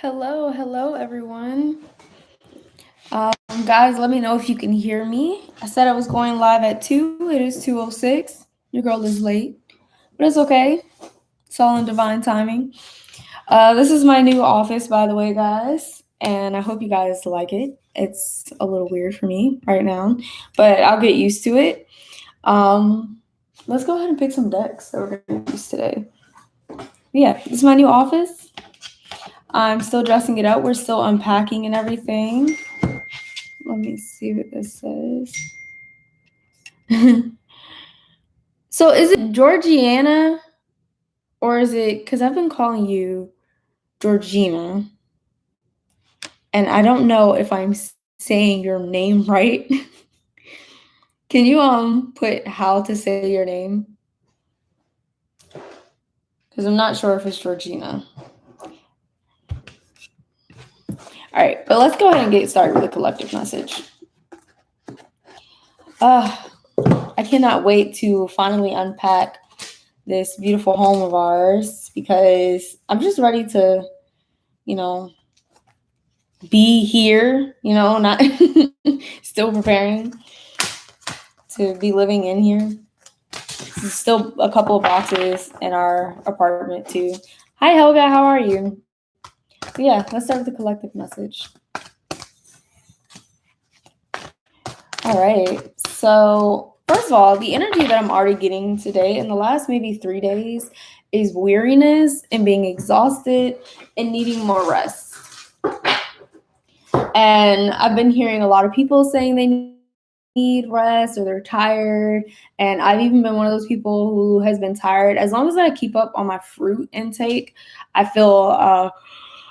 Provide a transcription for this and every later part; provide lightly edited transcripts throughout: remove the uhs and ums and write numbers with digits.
Hello, everyone. Guys, let me know if you can hear me. I said I was going live at 2. It is 2:06. Your girl is late, but it's okay. It's all in divine timing. This is my new office, by the way, guys, and I hope you guys like it. It's a little weird for me right now, but I'll get used to it. Let's go ahead and pick some decks that we're going to use today. Yeah, this is my new office. I'm still dressing it up. We're still unpacking and everything. Let me see what this says. So is it Georgiana or is it, because I've been calling you Georgina and I don't know if I'm saying your name right. Can you put how to say your name? Because I'm not sure if it's Georgina. All right, but let's go ahead and get started with the collective message. I cannot wait to finally unpack this beautiful home of ours because I'm just ready to, be here, not still preparing to be living in here. There's still a couple of boxes in our apartment too. Hi Helga, how are you? But yeah, let's start with the collective message. All right, so first of all, the energy that I'm already getting today in the last maybe 3 days is weariness and being exhausted and needing more rest. And I've been hearing a lot of people saying they need rest or they're tired. And I've even been one of those people who has been tired. As long as I keep up on my fruit intake, I feel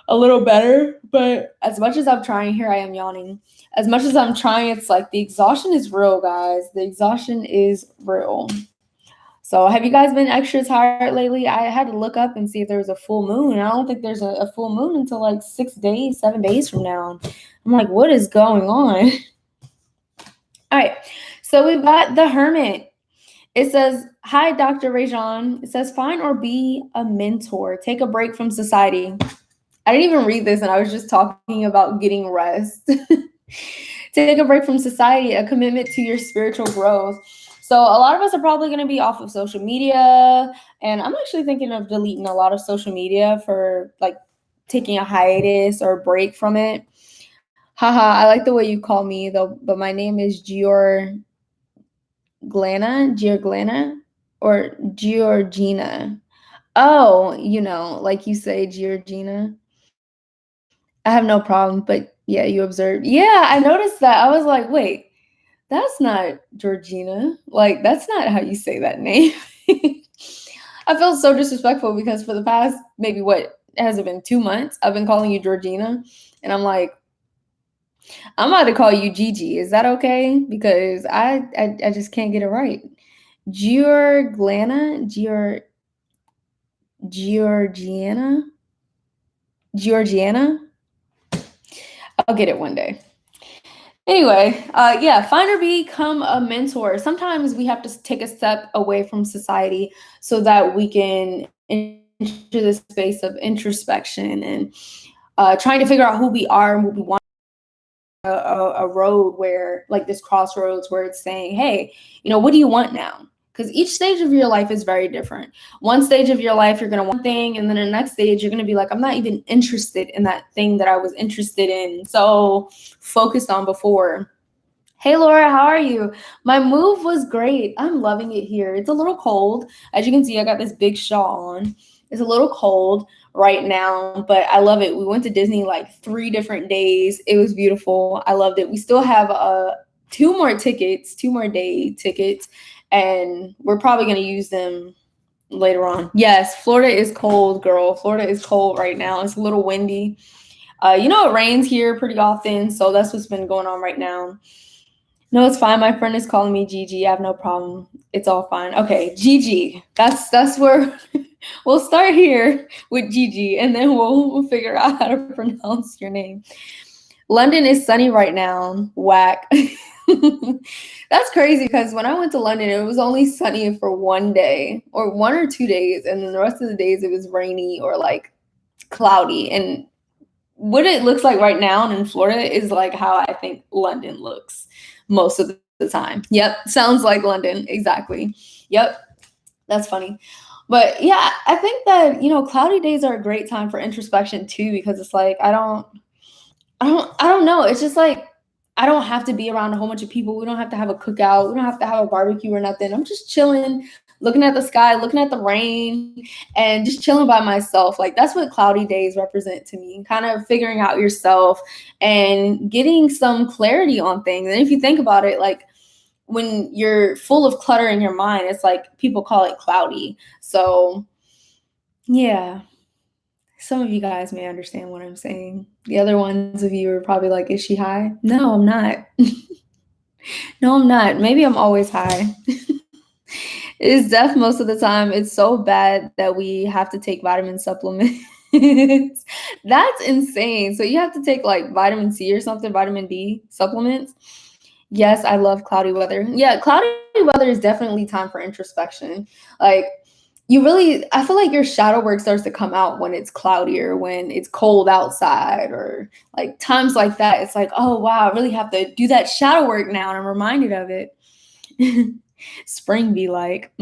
a little better. But as much as I'm trying, here I am yawning. As much as I'm trying, it's like the exhaustion is real, guys. The exhaustion is real. So have you guys been extra tired lately? I had to look up and see if there was a full moon. I don't think there's a full moon until like 6 days, 7 days from now. I'm like, what is going on? All right. So we've got the Hermit. It says, hi, Dr. Rajan. It says, find or be a mentor. Take a break from society. I didn't even read this and I was just talking about getting rest. Take a break from society, a commitment to your spiritual growth. So a lot of us are probably going to be off of social media. And I'm actually thinking of deleting a lot of social media for like taking a hiatus or a break from it. Haha, I like the way you call me though, but my name is Georgina or Georgina. Oh, like you say, Georgina. I have no problem, but yeah, you observed. Yeah, I noticed that. I was like, wait, that's not Georgina. Like, that's not how you say that name. I felt so disrespectful because for the past maybe has it been 2 months? I've been calling you Georgina, and I'm like, I'm about to call you Gigi. Is that okay? Because I just can't get it right. Georgiana? Georgiana? I'll get it one day. Anyway, yeah, find or become a mentor. Sometimes we have to take a step away from society so that we can enter the space of introspection and trying to figure out who we are and what we want. A road where, like this crossroads, where it's saying, hey, what do you want now? Because each stage of your life is very different. One stage of your life, you're going to want one thing, and then the next stage, you're going to be like, I'm not even interested in that thing that I was interested in, so focused on before. Hey, Laura, how are you? My move was great. I'm loving it here. It's a little cold. As you can see, I got this big shawl on. It's a little cold right now, but I love it. We went to Disney like 3 different days. It was beautiful. I loved it. We still have 2 more day tickets, and we're probably going to use them later on. Yes, Florida is cold, girl. Florida is cold right now. It's a little windy. It rains here pretty often, so that's what's been going on right now. No, it's fine. My friend is calling me Gigi. I have no problem. It's all fine. Okay, Gigi. That's where we'll start here with Gigi, and then we'll figure out how to pronounce your name. London is sunny right now. Whack. That's crazy because when I went to London, it was only sunny for 1 day or 1 or 2 days, and then the rest of the days it was rainy or like cloudy. And what it looks like right now in Florida is like how I think London looks most of the time. Yep, sounds like London, exactly. Yep, that's funny. But yeah, I think that, cloudy days are a great time for introspection too, because it's like I don't know. It's just like I don't have to be around a whole bunch of people. We don't have to have a cookout. We don't have to have a barbecue or nothing. I'm just chilling, looking at the sky, looking at the rain, and just chilling by myself. Like that's what cloudy days represent to me. Kind of figuring out yourself and getting some clarity on things. And if you think about it, like when you're full of clutter in your mind, it's like people call it cloudy. So yeah. Some of you guys may understand what I'm saying. The other ones of you are probably like, is she high? No, I'm not. No, I'm not. Maybe I'm always high. It's death most of the time. It's so bad that we have to take vitamin supplements. That's insane. So you have to take like vitamin C or something, vitamin D supplements. Yes, I love cloudy weather. Yeah, cloudy weather is definitely time for introspection. Like I feel like your shadow work starts to come out when it's cloudier, when it's cold outside, or like times like that. It's like, oh wow, I really have to do that shadow work now, and I'm reminded of it. Spring be like,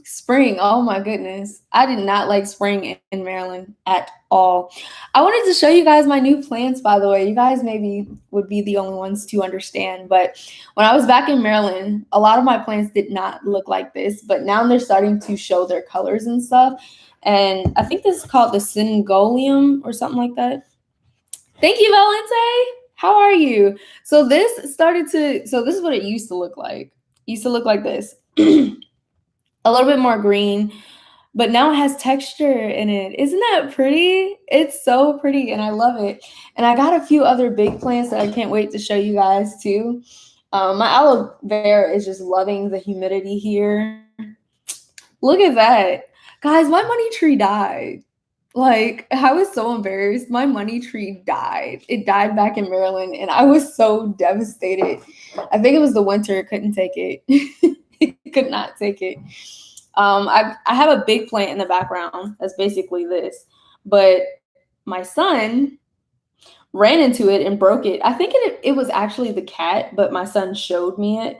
spring. Oh my goodness. I did not like spring in Maryland at all. I wanted to show you guys my new plants, by the way. You guys maybe would be the only ones to understand. But when I was back in Maryland, a lot of my plants did not look like this, but now they're starting to show their colors and stuff. And I think this is called the Syngolium or something like that. Thank you, Valente. How are you? So this is what it used to look like. It used to look like this. A little bit more green, but now it has texture in it. Isn't that pretty? It's so pretty and I love it. And I got a few other big plants that I can't wait to show you guys too. My aloe vera is just loving the humidity here. Look at that. Guys, my money tree died. Like, I was so embarrassed. My money tree died. It died back in Maryland, and I was so devastated. I think it was the winter. It couldn't take it. It could not take it. I have a big plant in the background. That's basically this. But my son ran into it and broke it. I think it was actually the cat, but my son showed me it.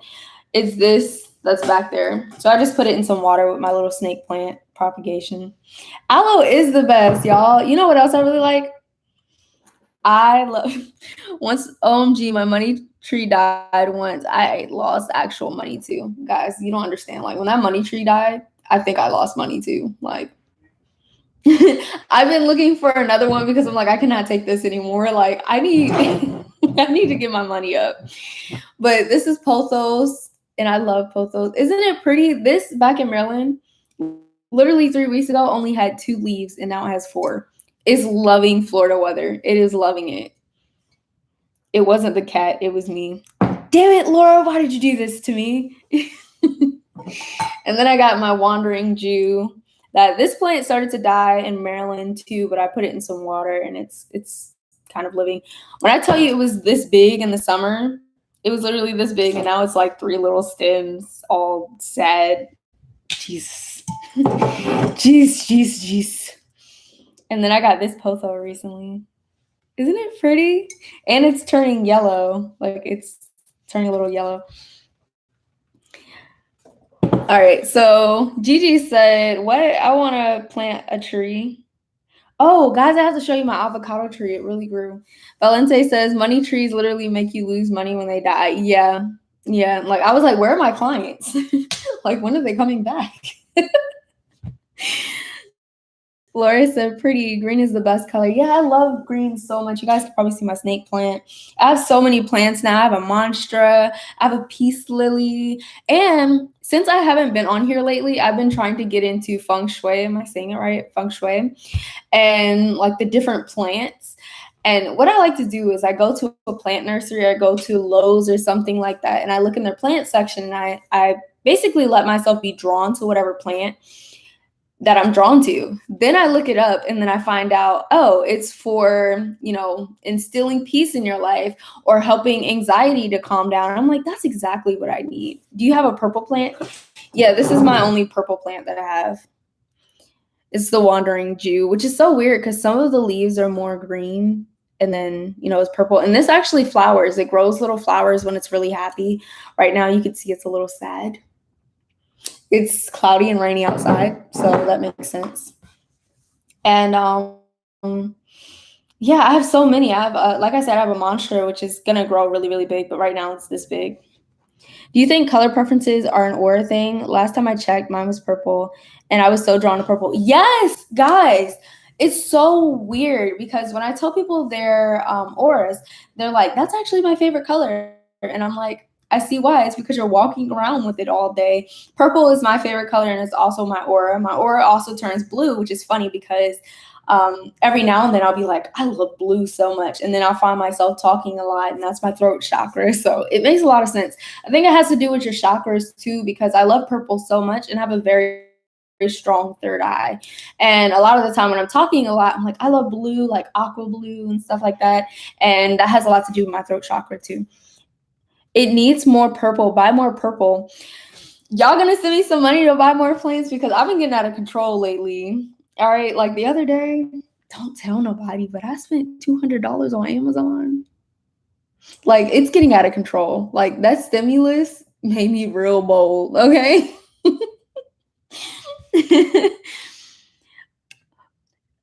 It's this that's back there. So I just put it in some water with my little snake plant propagation. Aloe is the best, y'all. You know what else I really like? I love once OMG, my money tree died once. I lost actual money too. Guys, you don't understand. Like when that money tree died, I think I lost money too. Like I've been looking for another one because I'm like, I cannot take this anymore. Like I need I need to get my money up. But this is Pothos, and I love Pothos. Isn't it pretty? This back in Maryland, literally 3 weeks ago, only had 2 leaves, and now it has 4. It's loving Florida weather. It is loving it. It wasn't the cat. It was me. Damn it, Laura. Why did you do this to me? And then I got my wandering Jew. This plant started to die in Maryland too, but I put it in some water, and it's kind of living. When I tell you it was this big in the summer, it was literally this big, and now it's like 3 little stems, all sad. Jesus. Jeez. And then I got this Potho recently. Isn't it pretty? And it's turning yellow. Like it's turning a little yellow. All right. So Gigi said, what? I want to plant a tree. Oh, guys, I have to show you my avocado tree. It really grew. Valente says, money trees literally make you lose money when they die. Yeah. Like I was like, where are my clients? Like, when are they coming back? Laura said, pretty. Green is the best color. Yeah, I love green so much. You guys can probably see my snake plant. I have so many plants now. I have a Monstra. I have a peace lily. And since I haven't been on here lately, I've been trying to get into feng shui. Am I saying it right? Feng shui. And like the different plants. And what I like to do is I go to a plant nursery, I go to Lowe's or something like that, and I look in their plant section, and I basically let myself be drawn to whatever plant that I'm drawn to. Then I look it up and then I find out, oh, it's for, instilling peace in your life or helping anxiety to calm down. And I'm like, that's exactly what I need. Do you have a purple plant? Yeah, this is my only purple plant that I have. It's the Wandering Jew, which is so weird because some of the leaves are more green and then, you know, it's purple. And this actually flowers. It grows little flowers when it's really happy. Right now you can see it's a little sad. It's cloudy and rainy outside, so that makes sense. And yeah, I have so many. I have, like I said, I have a monster, which is gonna grow really, really big, but right now it's this big. Do you think color preferences are an aura thing? Last time I checked, mine was purple, and I was so drawn to purple. Yes, guys, it's so weird because when I tell people their auras, they're like, "That's actually my favorite color," and I'm like, "I see why. It's because you're walking around with it all day." Purple is my favorite color, and it's also my aura. My aura also turns blue, which is funny because every now and then I'll be like, I love blue so much. And then I'll find myself talking a lot, and that's my throat chakra. So it makes a lot of sense. I think it has to do with your chakras too, because I love purple so much and have a very, very strong third eye. And a lot of the time when I'm talking a lot, I'm like, I love blue, like aqua blue and stuff like that. And that has a lot to do with my throat chakra too. It needs more purple. Buy more purple. Y'all gonna send me some money to buy more plants because I've been getting out of control lately. All right, like the other day, don't tell nobody, but I spent $200 on Amazon. Like, it's getting out of control. Like, that stimulus made me real bold, okay?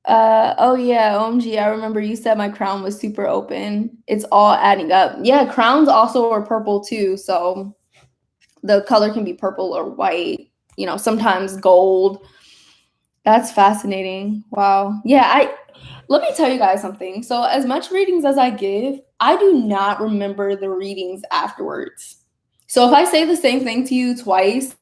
Oh yeah, OMG, I remember you said my crown was super open. It's all adding up. Yeah, crowns also are purple too, so the color can be purple or white, you know, sometimes gold. That's fascinating. Wow. Yeah, let me tell you guys something. So as much readings as I give, I do not remember the readings afterwards. So if I say the same thing to you twice,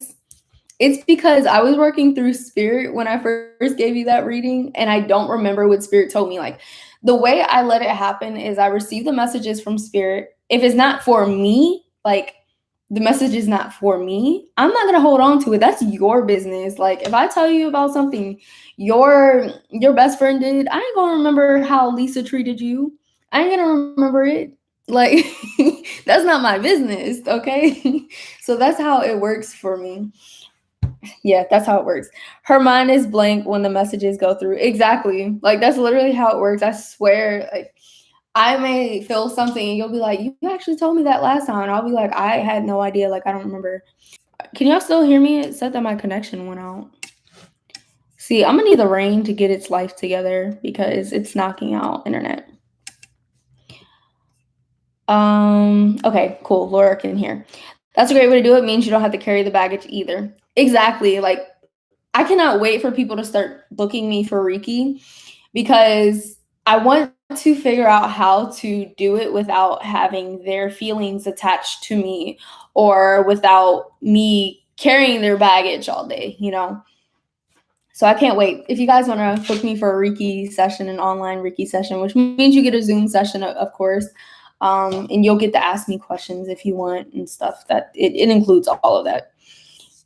it's because I was working through spirit when I first gave you that reading, and I don't remember what spirit told me. Like, the way I let it happen is I receive the messages from spirit. If it's not for me, like the message is not for me, I'm not gonna hold on to it. That's your business. Like, if I tell you about something your best friend did, I ain't gonna remember how Lisa treated you. I ain't gonna remember it. Like, that's not my business, okay? So that's how it works for me. Yeah, that's how it works. Her mind is blank when the messages go through. Exactly. Like, that's literally how it works. I swear. Like, I may feel something and you'll be like, you actually told me that last time. And I'll be like, I had no idea. Like, I don't remember. Can y'all still hear me? It said that my connection went out. See, I'm gonna need the rain to get its life together because it's knocking out internet. Okay, cool. Laura can hear. That's a great way to do it. Means you don't have to carry the baggage either. Exactly. Like, I cannot wait for people to start booking me for Reiki because I want to figure out how to do it without having their feelings attached to me or without me carrying their baggage all day, you know? So I can't wait. If you guys want to book me for a Reiki session, an online Reiki session, which means you get a Zoom session, of course, and you'll get to ask me questions if you want and stuff. That it includes all of that.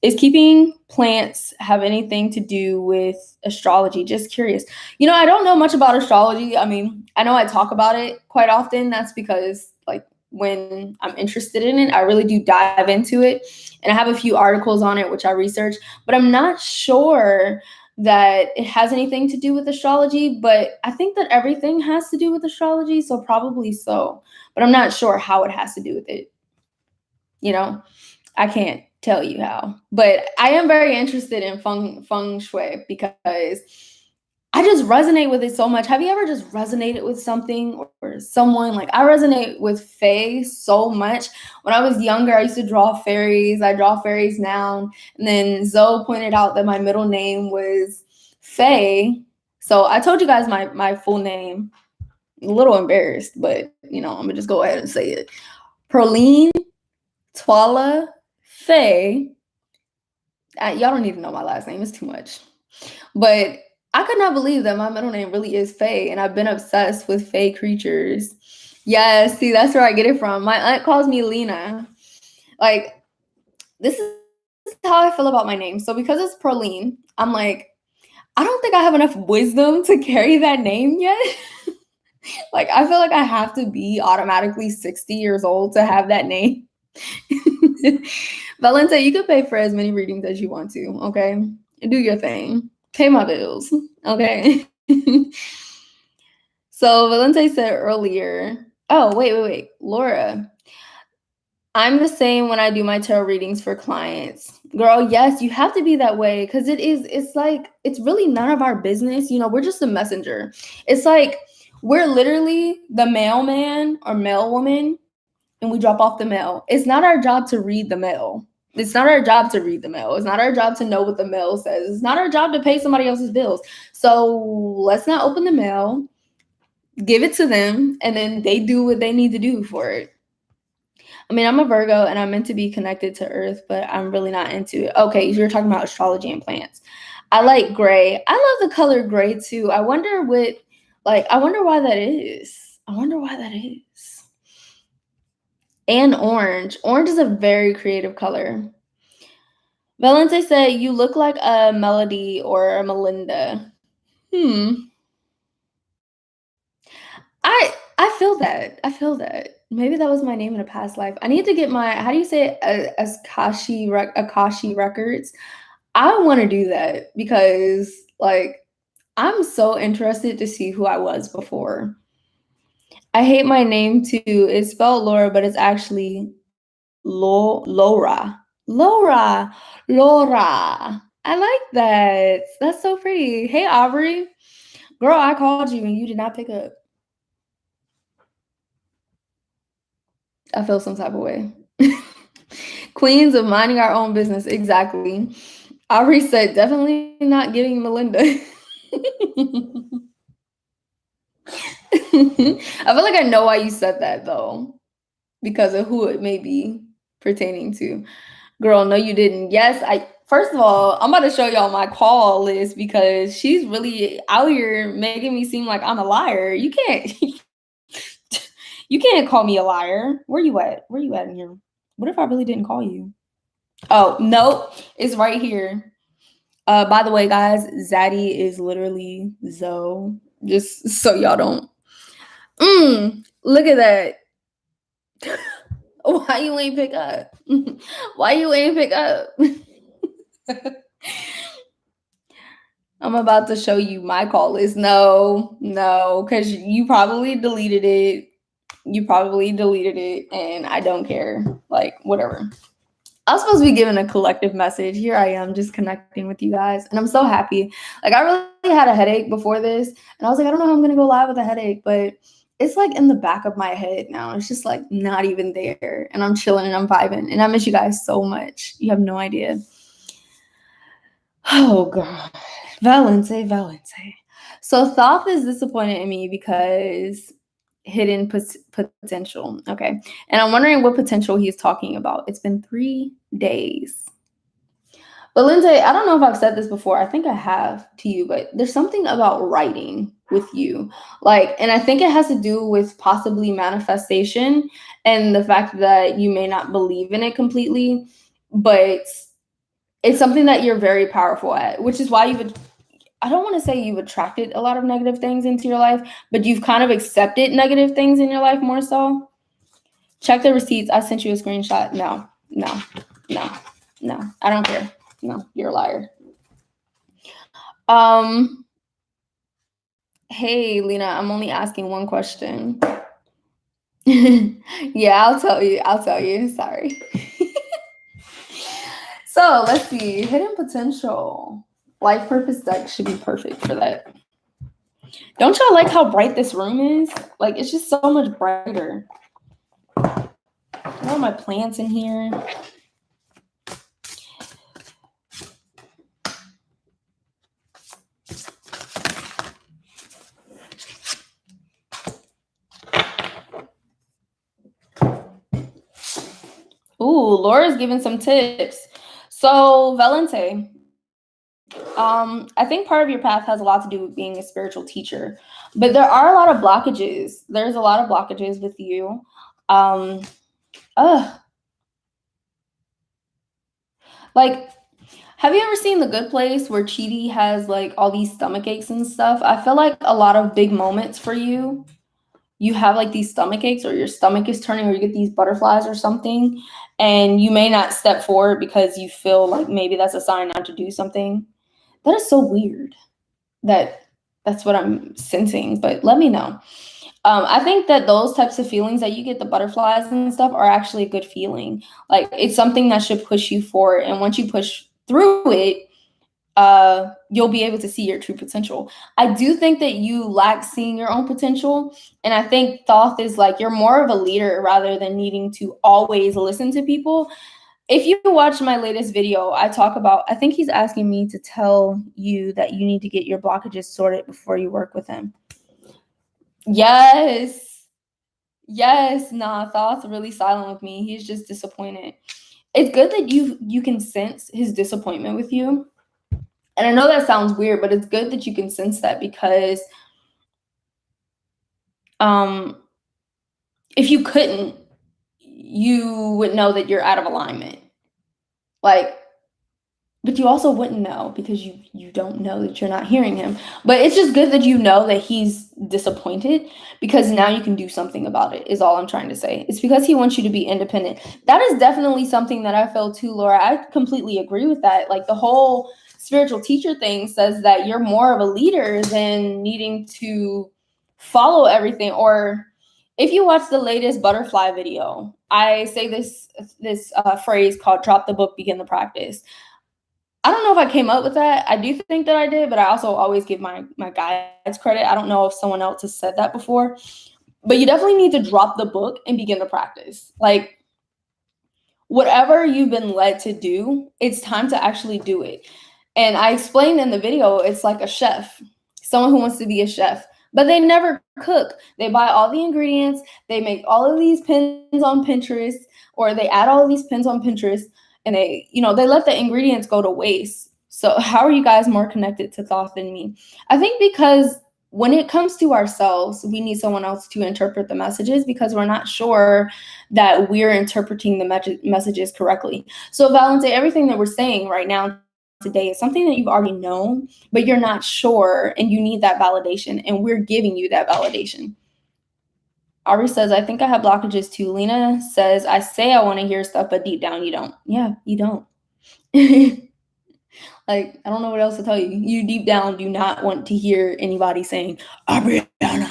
Is keeping plants have anything to do with astrology? Just curious. You know, I don't know much about astrology. I mean, I know I talk about it quite often. That's because, like, when I'm interested in it, I really do dive into it. And I have a few articles on it, which I research, but I'm not sure that it has anything to do with astrology. But I think that everything has to do with astrology. So probably so. But I'm not sure how it has to do with it. You know, I can't tell you how, but I am very interested in feng shui because I just resonate with it so much. Have you ever just resonated with something or someone? Like, I resonate with fae so much. When I was younger, I used to draw fairies. I draw fairies now. And then Zoe pointed out that my middle name was Faye. So I told you guys my full name. I'm a little embarrassed, but, you know, I'm going to just go ahead and say it. Perline Twala Faye. Y'all don't need to know my last name. It's too much. But I could not believe that my middle name really is Faye, and I've been obsessed with Faye creatures. Yes, see, that's where I get it from. My aunt calls me Lina. Like, this is how I feel about my name. So because it's Perline, I'm like, I don't think I have enough wisdom to carry that name yet. Like, I feel like I have to be automatically 60 years old to have that name. Valente, you can pay for as many readings as you want to, okay? Do your thing. Pay my bills, okay? So Valente said earlier, oh, wait. Laura, I'm the same when I do my tarot readings for clients. Girl, yes, you have to be that way because it's like, it's really none of our business. You know, we're just a messenger. It's like, we're literally the mailman or mailwoman and we drop off the mail. It's not our job to read the mail. It's not our job to read the mail. It's not our job to know what the mail says. It's not our job to pay somebody else's bills. So let's not open the mail, give it to them, and then they do what they need to do for it. I mean, I'm a Virgo and I'm meant to be connected to Earth, but I'm really not into it. Okay, you're talking about astrology and plants. I like gray. I love the color gray too. I wonder why that is. And orange. Orange is a very creative color. Valente said, you look like a Melody or a Melinda. I feel that. Maybe that was my name in a past life. I need to get my, how do you say it? Akashi records. I want to do that because, like, I'm so interested to see who I was before. I hate my name too. It's spelled Laura, but it's actually Laura. Laura. I like that. That's so pretty. Hey, Aubrey. Girl, I called you and you did not pick up. I feel some type of way. Queens of minding our own business. Exactly. Aubrey said, definitely not getting Melinda. I feel like I know why you said that though, because of who it may be pertaining to. Girl, no, you didn't. Yes, first of all, I'm about to show y'all my call list because she's really out here making me seem like I'm a liar. You can't call me a liar. Where you at in here? What if I really didn't call you? Oh, nope. It's right here. By the way, guys, Zaddy is literally Zoe. Just so y'all don't. Look at that. Why you ain't pick up? Why you ain't pick up? I'm about to show you my call list. No, because you probably deleted it. And I don't care. Like, whatever. I was supposed to be giving a collective message. Here I am just connecting with you guys. And I'm so happy. Like, I really had a headache before this. And I was like, I don't know how I'm going to go live with a headache. But it's like in the back of my head now. It's just like not even there. And I'm chilling and I'm vibing. And I miss you guys so much. You have no idea. Oh, God. Valente. So Thoth is disappointed in me because hidden potential. Okay. And I'm wondering what potential he's talking about. It's been 3 days. But Lindsay, I don't know if I've said this before. I think I have to you, but there's something about writing with you. Like, and I think it has to do with possibly manifestation and the fact that you may not believe in it completely, but it's something that you're very powerful at, which is why I don't want to say you've attracted a lot of negative things into your life, but you've kind of accepted negative things in your life more so. Check the receipts. I sent you a screenshot. No. I don't care. No, you're a liar. Hey, Lina, I'm only asking one question. Yeah, I'll tell you. Sorry. So let's see. Hidden potential. Life purpose deck should be perfect for that. Don't y'all like how bright this room is? Like, it's just so much brighter. All my plants in here. Ooh, Laura's giving some tips. So, Valente, I think part of your path has a lot to do with being a spiritual teacher, but there are a lot of blockages. There's a lot of blockages with you. Like, have you ever seen The Good Place where Chidi has like all these stomach aches and stuff? I feel like a lot of big moments for you, you have like these stomach aches or your stomach is turning or you get these butterflies or something, and you may not step forward because you feel like maybe that's a sign not to do something. That is so weird that That's what I'm sensing, but let me know. I think that those types of feelings that you get, the butterflies and stuff, are actually a good feeling. Like, it's something that should push you forward. And once you push through it, you'll be able to see your true potential. I do think that you lack seeing your own potential. And I think Thoth is like, you're more of a leader rather than needing to always listen to people. If you watch my latest video, I talk about, I think he's asking me to tell you that you need to get your blockages sorted before you work with him. Yes. Yes. Nah, Thoth's really silent with me. He's just disappointed. It's good that you can sense his disappointment with you. And I know that sounds weird, but it's good that you can sense that, because if you couldn't, you would know that you're out of alignment. Like, but you also wouldn't know because you don't know that you're not hearing him. But it's just good that you know that he's disappointed, because now you can do something about it, is all I'm trying to say. It's because he wants you to be independent. That is definitely something that I feel too, Laura. I completely agree with that. Like, the whole spiritual teacher thing says that you're more of a leader than needing to follow everything. Or if you watch the latest butterfly video, I say this phrase called "drop the book, begin the practice." I don't know if I came up with that. I do think that I did, but I also always give my guides credit. I don't know if someone else has said that before, but you definitely need to drop the book and begin to practice. Like, whatever you've been led to do, it's time to actually do it. And I explained in the video, it's like a chef, someone who wants to be a chef, but they never cook. They buy all the ingredients, they make all of these pins on Pinterest, or they add all of these pins on Pinterest, and they let the ingredients go to waste. So how are you guys more connected to Thoth than me? I think because when it comes to ourselves, we need someone else to interpret the messages, because we're not sure that we're interpreting the messages correctly. So Valente, everything that we're saying right now today is something that you've already known, but you're not sure, and you need that validation, and we're giving you that validation. Ari says, I think I have blockages too. Lina says, I say I want to hear stuff, but deep down you don't. Yeah, you don't. Like, I don't know what else to tell you. You deep down do not want to hear anybody saying, Ariana,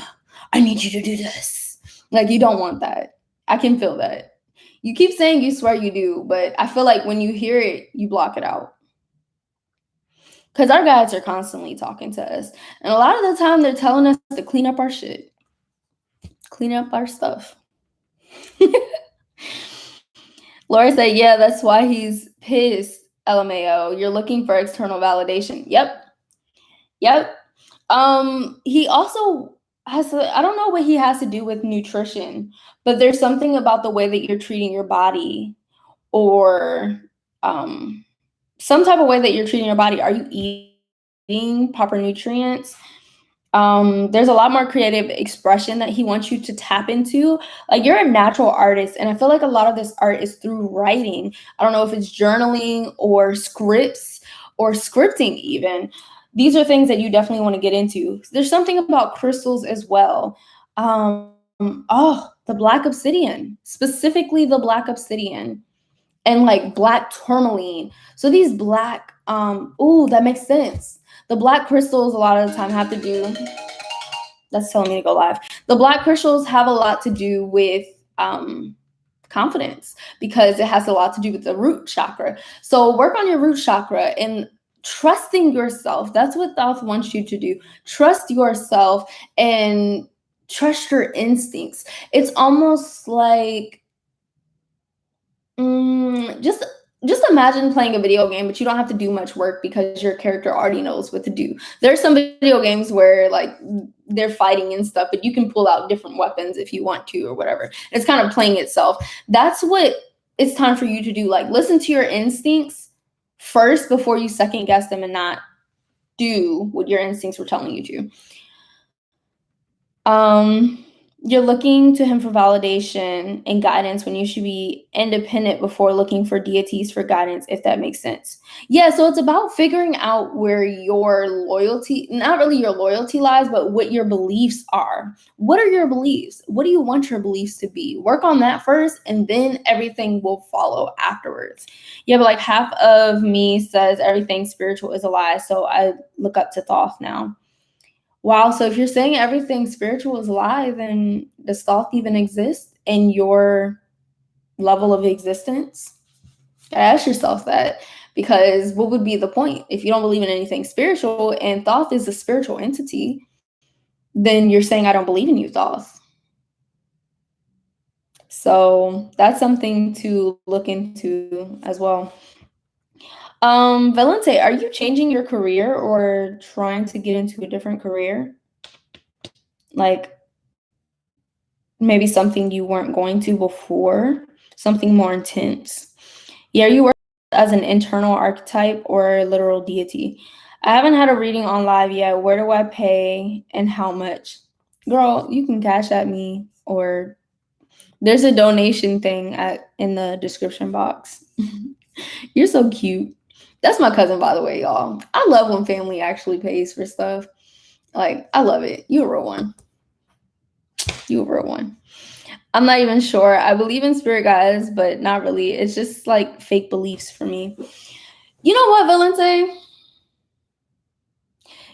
I need you to do this. Like, you don't want that. I can feel that. You keep saying you swear you do, but I feel like when you hear it, you block it out. Because our guides are constantly talking to us. And a lot of the time, they're telling us to clean up our shit. Clean up our stuff. Laura said, yeah, that's why he's pissed, LMAO. You're looking for external validation. Yep. He also has I don't know what he has to do with nutrition, but there's something about the way that you're treating your body, or some type of way that you're treating your body. Are you eating proper nutrients? There's a lot more creative expression that he wants you to tap into. Like, you're a natural artist, and I feel like a lot of this art is through writing. I don't know if it's journaling or scripts or scripting even. These are things that you definitely want to get into. There's something about crystals as well. The black obsidian, specifically the black obsidian, and like black tourmaline. So these black, that makes sense. The black crystals a lot of the time have to do, that's telling me to go live. The black crystals have a lot to do with confidence, because it has a lot to do with the root chakra. So work on your root chakra and trusting yourself. That's what Thoth wants you to do. Trust yourself and trust your instincts. It's almost like, just imagine playing a video game, but you don't have to do much work because your character already knows what to do. There's some video games where like they're fighting and stuff, but you can pull out different weapons if you want to or whatever. It's kind of playing itself. That's what it's time for you to do. Like, listen to your instincts first before you second guess them and not do what your instincts were telling you to. You're looking to him for validation and guidance when you should be independent before looking for deities for guidance, if that makes sense. Yeah, so it's about figuring out where your loyalty, not really your loyalty lies, but what your beliefs are. What are your beliefs? What do you want your beliefs to be? Work on that first, and then everything will follow afterwards. Yeah, but like half of me says everything spiritual is a lie, so I look up to Thoth now. Wow. So if you're saying everything spiritual is a lie, then does thought even exist in your level of existence? Gotta ask yourself that, because what would be the point if you don't believe in anything spiritual and Thoth is a spiritual entity? Then you're saying I don't believe in you, Thoth. So that's something to look into as well. Valente, are you changing your career or trying to get into a different career? Like maybe something you weren't going to before, something more intense. Yeah, you work as an internal archetype or literal deity. I haven't had a reading on live yet. Where do I pay and how much? Girl, you can cash at me, or there's a donation thing in the description box. You're so cute. That's my cousin, by the way, y'all. I love when family actually pays for stuff. Like, I love it. You a real one. You a real one. I'm not even sure. I believe in spirit guides, but not really. It's just like fake beliefs for me. You know what, Valente?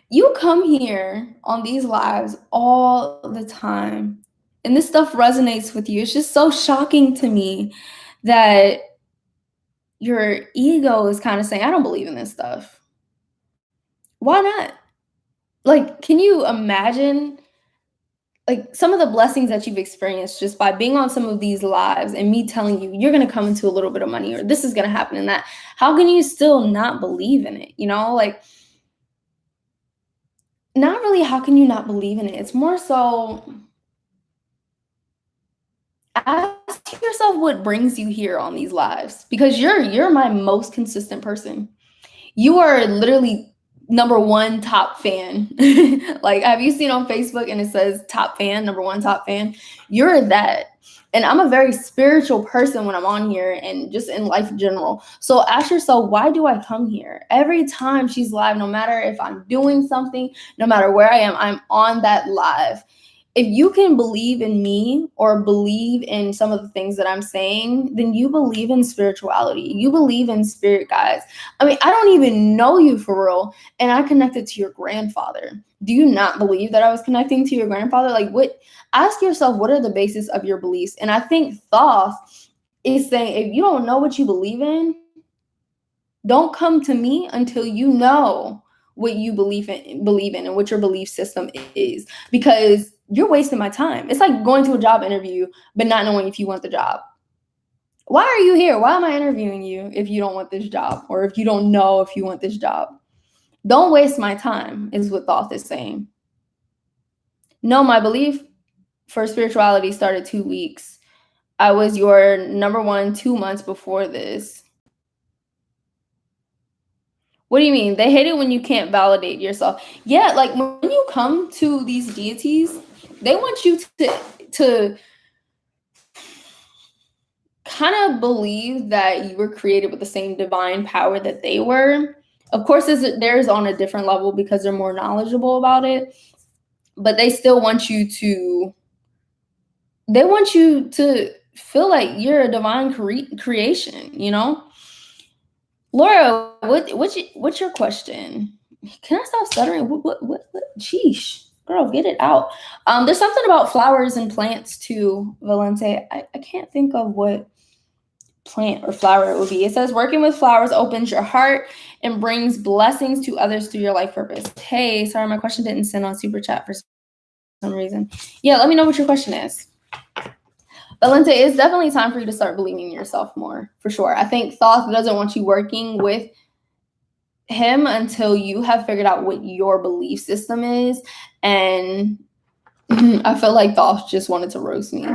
You come here on these lives all the time, and this stuff resonates with you. It's just so shocking to me that your ego is kind of saying, I don't believe in this stuff. Why not? Like, can you imagine like some of the blessings that you've experienced just by being on some of these lives and me telling you you're going to come into a little bit of money or this is going to happen and that? How can you still not believe in it? You know, like, not really how can you not believe in it? It's more so ask yourself what brings you here on these lives, because you're my most consistent person. You are literally number one top fan. Like, have you seen on Facebook and it says top fan, number one top fan? You're that. And I'm a very spiritual person when I'm on here and just in life in general. So ask yourself, why do I come here? Every time she's live, no matter if I'm doing something, no matter where I am, I'm on that live. If you can believe in me or believe in some of the things that I'm saying, then you believe in spirituality. You believe in spirit guides. I mean, I don't even know you for real, and I connected to your grandfather. Do you not believe that I was connecting to your grandfather? Like, what? Ask yourself, what are the basis of your beliefs? And I think Thoth is saying, if you don't know what you believe in, don't come to me until you know what you believe in and what your belief system is, because you're wasting my time. It's like going to a job interview but not knowing if you want the job. Why are you here? Why am I interviewing you if you don't want this job, or if you don't know if you want this job? Don't waste my time, is what Thoth is saying. No, my belief for spirituality started 2 weeks. I was your number one 2 months before this. What do you mean? They hate it when you can't validate yourself. Yeah, like when you come to these deities, they want you to kind of believe that you were created with the same divine power that they were. Of course, theirs on a different level because they're more knowledgeable about it, but they still want you to. They want you to feel like you're a divine creation. You know, Laura. What's your question? Can I stop stuttering? What? Sheesh, girl, get it out. There's something about flowers and plants too, Valente. I can't think of what plant or flower it would be. It says working with flowers opens your heart and brings blessings to others through your life purpose. Hey, sorry, my question didn't send on super chat for some reason. Yeah, let me know what your question is. Valente, it's definitely time for you to start believing in yourself more, for sure. I think Thoth doesn't want you working with him until you have figured out what your belief system is. And I feel like Thoth just wanted to roast me.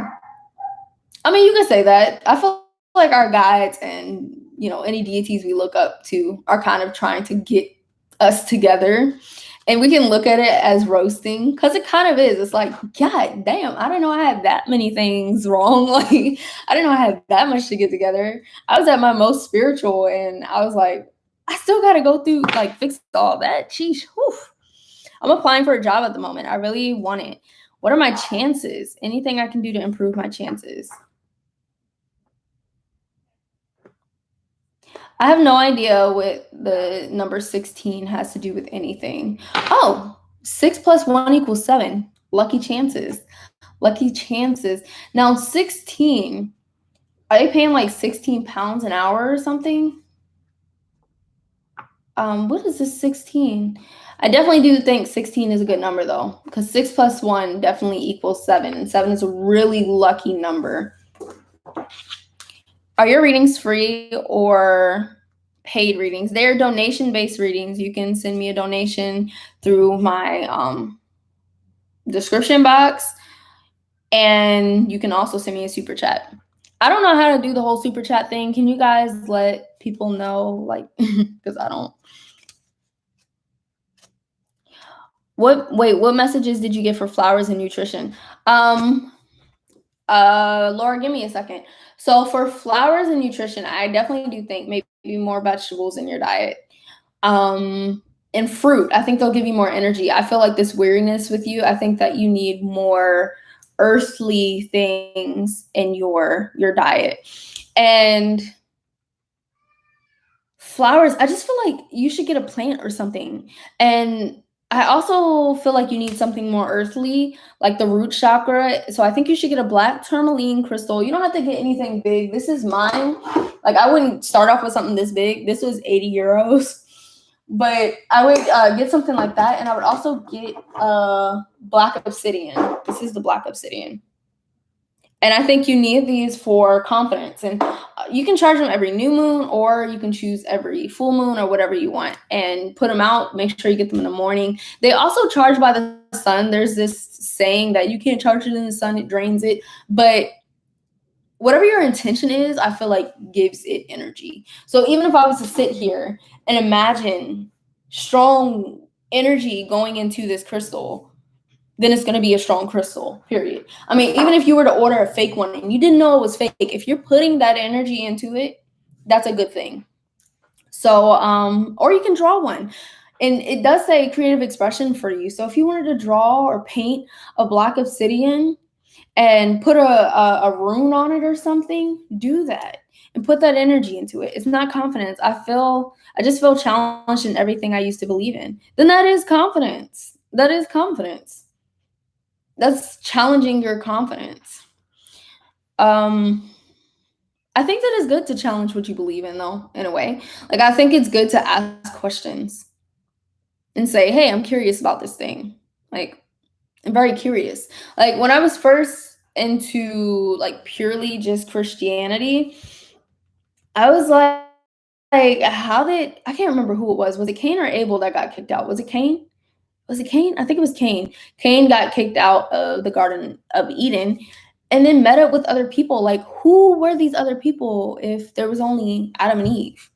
I mean, you can say that. I feel like our guides and, you know, any deities we look up to are kind of trying to get us together. And we can look at it as roasting, because it kind of is. It's like, God damn, I didn't know I had that many things wrong. Like, I didn't know I had that much to get together. I was at my most spiritual, and I was like, I still got to go through, like, fix all that. Sheesh. Whew. I'm applying for a job at the moment. I really want it. What are my chances? Anything I can do to improve my chances? I have no idea what the number 16 has to do with anything. Oh, 6 plus 1 equals 7. Lucky chances. Lucky chances. Now 16. Are they paying like 16 pounds an hour or something? What is this 16? I definitely do think 16 is a good number though, because 6 plus 1 definitely equals 7, and 7 is a really lucky number. Are your readings free or paid readings? They're donation-based readings. You can send me a donation through my description box, and you can also send me a super chat. I don't know how to do the whole super chat thing. Can you guys let people know, like, because I don't. What messages did you get for flowers and nutrition? Laura, give me a second. So for flowers and nutrition, I definitely do think maybe more vegetables in your diet. And fruit, I think they'll give you more energy. I feel like this weariness with you, I think that you need more earthly things in your diet. And flowers, I just feel like you should get a plant or something. And I also feel like you need something more earthly, like the root chakra. So I think you should get a black tourmaline crystal. You don't have to get anything big. This is mine. Like, I wouldn't start off with something this big. This was 80 euros. But I would get something like that. And I would also get black obsidian. This is the black obsidian. And I think you need these for confidence. And you can charge them every new moon, or you can choose every full moon, or whatever you want, and put them out. Make sure you get them in the morning. They also charge by the sun. There's this saying that you can't charge it in the sun, it drains it. But whatever your intention is, I feel like gives it energy. So even if I was to sit here and imagine strong energy going into this crystal, then it's going to be a strong crystal, period. I mean, even if you were to order a fake one and you didn't know it was fake, if you're putting that energy into it, that's a good thing. So, or you can draw one. And it does say creative expression for you. So if you wanted to draw or paint a black obsidian and put a rune on it or something, do that and put that energy into it. It's not confidence. I just feel challenged in everything I used to believe in. Then that is confidence. That is confidence. That's challenging your confidence. I think that it's good to challenge what you believe in, though, in a way. Like, I think it's good to ask questions and say, hey, I'm curious about this thing. Like, I'm very curious. Like, when I was first into, like, purely just Christianity, I was like, how did, I can't remember who it was. Was it Cain or Abel that got kicked out? Was it Cain? Was it Cain? I think it was Cain. Cain got kicked out of the Garden of Eden and then met up with other people. Like, who were these other people if there was only Adam and Eve?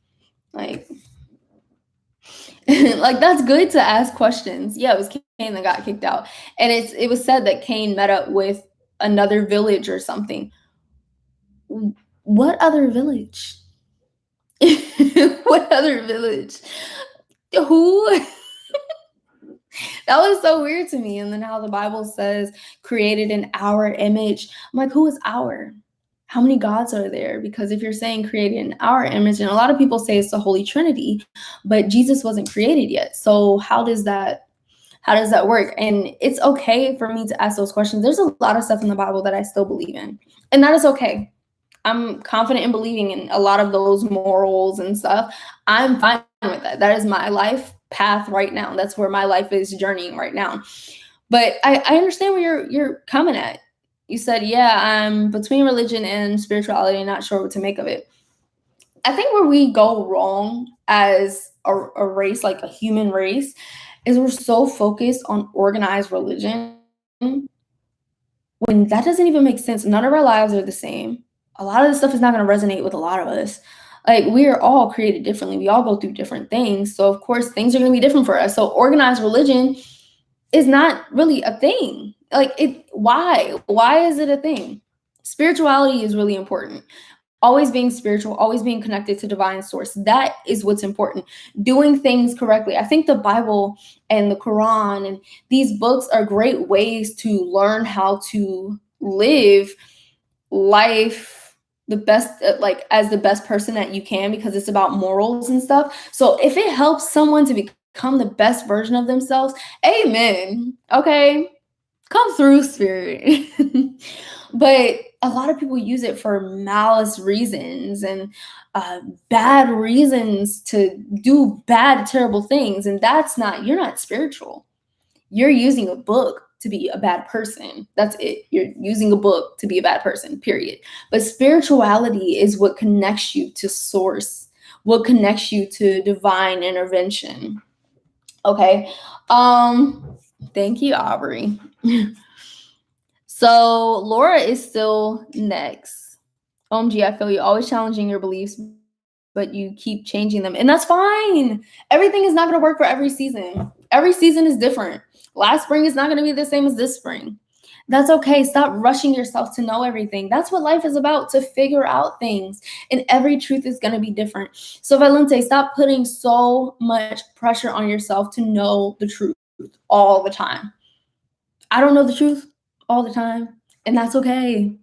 Like, like, that's good to ask questions. Yeah, it was Cain that got kicked out. And it was said that Cain met up with another village or something. What other village? What other village? Who? That was so weird to me. And then how the Bible says created in our image. I'm like, who is our? How many gods are there? Because if you're saying created in our image, and a lot of people say it's the Holy Trinity, but Jesus wasn't created yet. So how does that work? And it's okay for me to ask those questions. There's a lot of stuff in the Bible that I still believe in, and that is okay. I'm confident in believing in a lot of those morals and stuff. I'm fine with that. That is my life path right now. That's where my life is journeying right now. But I understand where you're coming at. You said, yeah, I'm between religion and spirituality, not sure what to make of it. I think where we go wrong as a race, like a human race, is we're so focused on organized religion when that doesn't even make sense. None of our lives are the same. A lot of this stuff is not going to resonate with a lot of us. Like, we are all created differently. We all go through different things. So, of course, things are going to be different for us. So, organized religion is not really a thing. Like, why? Why is it a thing? Spirituality is really important. Always being spiritual, always being connected to divine source. That is what's important. Doing things correctly. I think the Bible and the Quran and these books are great ways to learn how to live life the best, like as the best person that you can, because it's about morals and stuff. So if it helps someone to become the best version of themselves. Amen. Okay. Come through, spirit. But a lot of people use it for malice reasons and bad reasons to do bad, terrible things. And you're not spiritual. You're using a book to be a bad person. That's it. You're using a book to be a bad person, period. But spirituality is what connects you to source, what connects you to divine intervention. Okay. Thank you, Aubrey. So Laura is still next. OMG, I feel you always challenging your beliefs, but you keep changing them. And that's fine. Everything is not going to work for every season. Every season is different. Last spring is not going to be the same as this spring. That's okay. Stop rushing yourself to know everything. That's what life is about, to figure out things. And every truth is going to be different. So Valente, stop putting so much pressure on yourself to know the truth all the time. I don't know the truth all the time, and that's okay.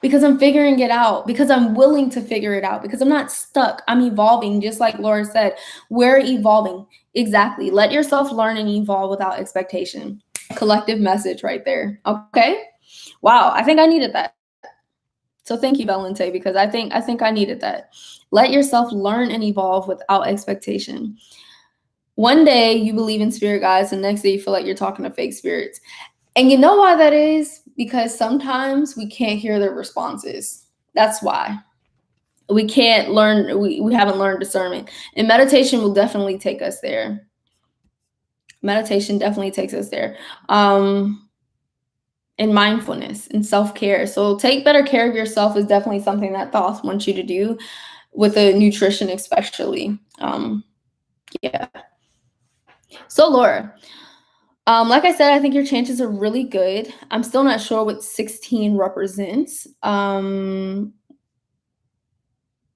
Because I'm figuring it out, because I'm willing to figure it out, because I'm not stuck. I'm evolving, just like Laura said. We're evolving. Exactly. Let yourself learn and evolve without expectation. Collective message right there. Okay? Wow, I think I needed that. So thank you, Valente, because I think I needed that. Let yourself learn and evolve without expectation. One day you believe in spirit guides, and the next day you feel like you're talking to fake spirits. And you know why that is? Because sometimes we can't hear their responses. That's why. We can't learn, we haven't learned discernment. And meditation will definitely take us there. Meditation definitely takes us there. And mindfulness and self-care. So take better care of yourself is definitely something that Thoth wants you to do, with the nutrition especially. Yeah. So Laura, like I said, I think your chances are really good. I'm still not sure what 16 represents.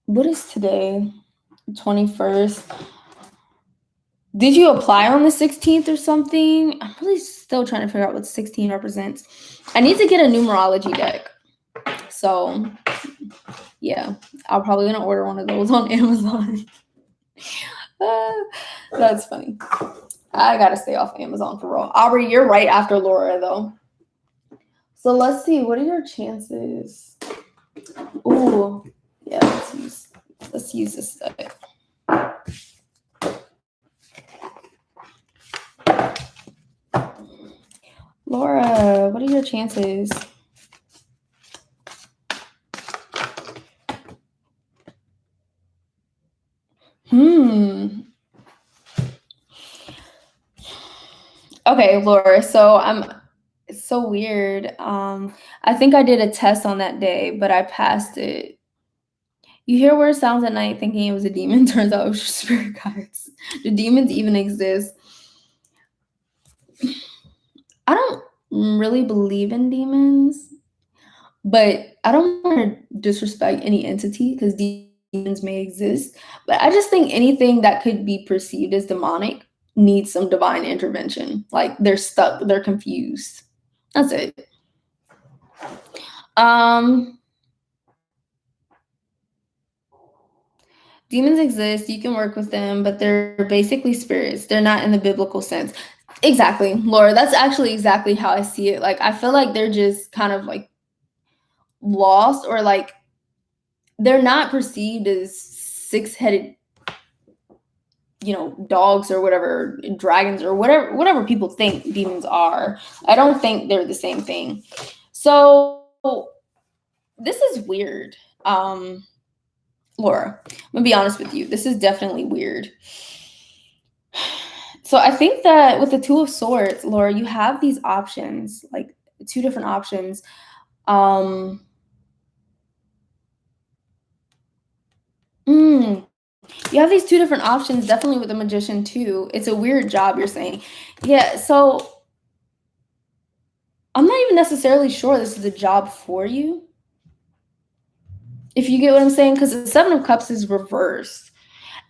What is today? 21st. Did you apply on the 16th or something? I'm really still trying to figure out what 16 represents. I need to get a numerology deck. So, yeah, I'm probably going to order one of those on Amazon. That's funny. I gotta stay off Amazon for real. Aubrey, you're right after Laura though. So let's see, what are your chances? Ooh, yeah, let's use this deck. Laura, what are your chances? Okay, Laura, so it's so weird. I think I did a test on that day, but I passed it. You hear weird sounds at night thinking it was a demon. Turns out it was just spirit guides. Do demons even exist? I don't really believe in demons, but I don't want to disrespect any entity because demons may exist. But I just think anything that could be perceived as demonic needs some divine intervention. Like they're stuck, they're confused. That's it. Demons exist, you can work with them, but they're basically spirits. They're not in the biblical sense. Exactly, Laura. That's actually exactly how I see it. Like I feel like they're just kind of like lost, or like they're not perceived as six-headed, dogs or whatever, dragons or whatever people think demons are. I don't think they're the same thing. So this is weird. Laura, I'm gonna be honest with you. This is definitely weird. So I think that with the Two of Swords, Laura, you have these options, like two different options. You have these two different options, definitely with the Magician too. It's a weird job, you're saying. Yeah, so I'm not even necessarily sure this is a job for you. If you get what I'm saying, because the Seven of Cups is reversed.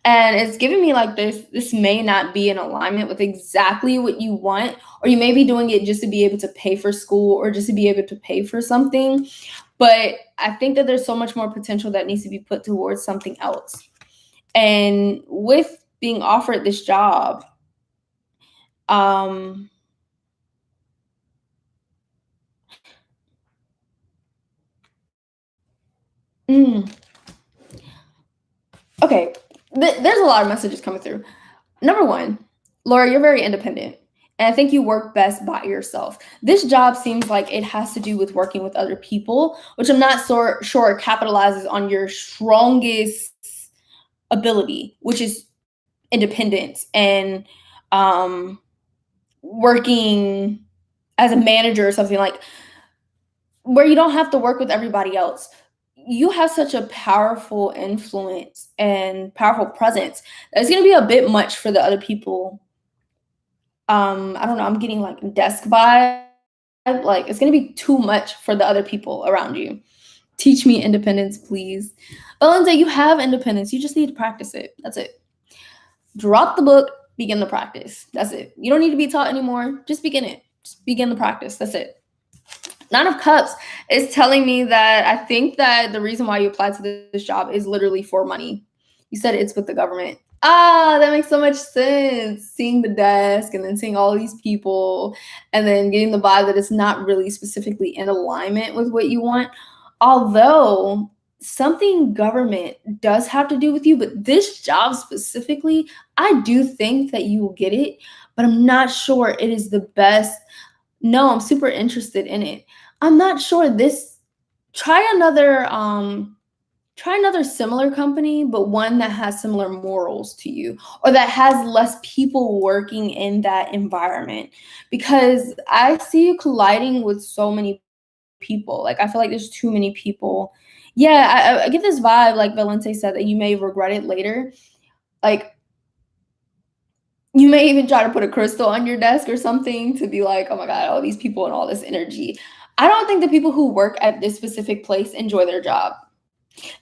And it's giving me like this may not be in alignment with exactly what you want, or you may be doing it just to be able to pay for school or just to be able to pay for something. But I think that there's so much more potential that needs to be put towards something else. And with being offered this job, Um, mm, okay, there's a lot of messages coming through. Number one, Laura, you're very independent. And I think you work best by yourself. This job seems like it has to do with working with other people, which I'm not sure capitalizes on your strongest ability, which is independence and um, working as a manager or something like where you don't have to work with everybody else. You have such a powerful influence and powerful presence that it's going to be a bit much for the other people. I don't know, I'm getting like desk vibe. Like it's going to be too much for the other people around you. Teach me independence, please. Belinda, you have independence. You just need to practice it. That's it. Drop the book, begin the practice. That's it. You don't need to be taught anymore. Just begin it. Just begin the practice. That's it. Nine of Cups is telling me that I think that the reason why you applied to this job is literally for money. You said it's with the government. Ah, that makes so much sense. Seeing the desk and then seeing all these people and then getting the vibe that it's not really specifically in alignment with what you want. Although something government does have to do with you, but this job specifically, I do think that you will get it, but I'm not sure it is the best. No, I'm super interested in it. I'm not sure this try another similar company, but one that has similar morals to you or that has less people working in that environment. Because I see you colliding with so many people. Like I feel like there's too many people. Yeah, I get this vibe, like Valente said, that you may regret it later. Like you may even try to put a crystal on your desk or something to be like, oh my God, all these people and all this energy. I don't think the people who work at this specific place enjoy their job.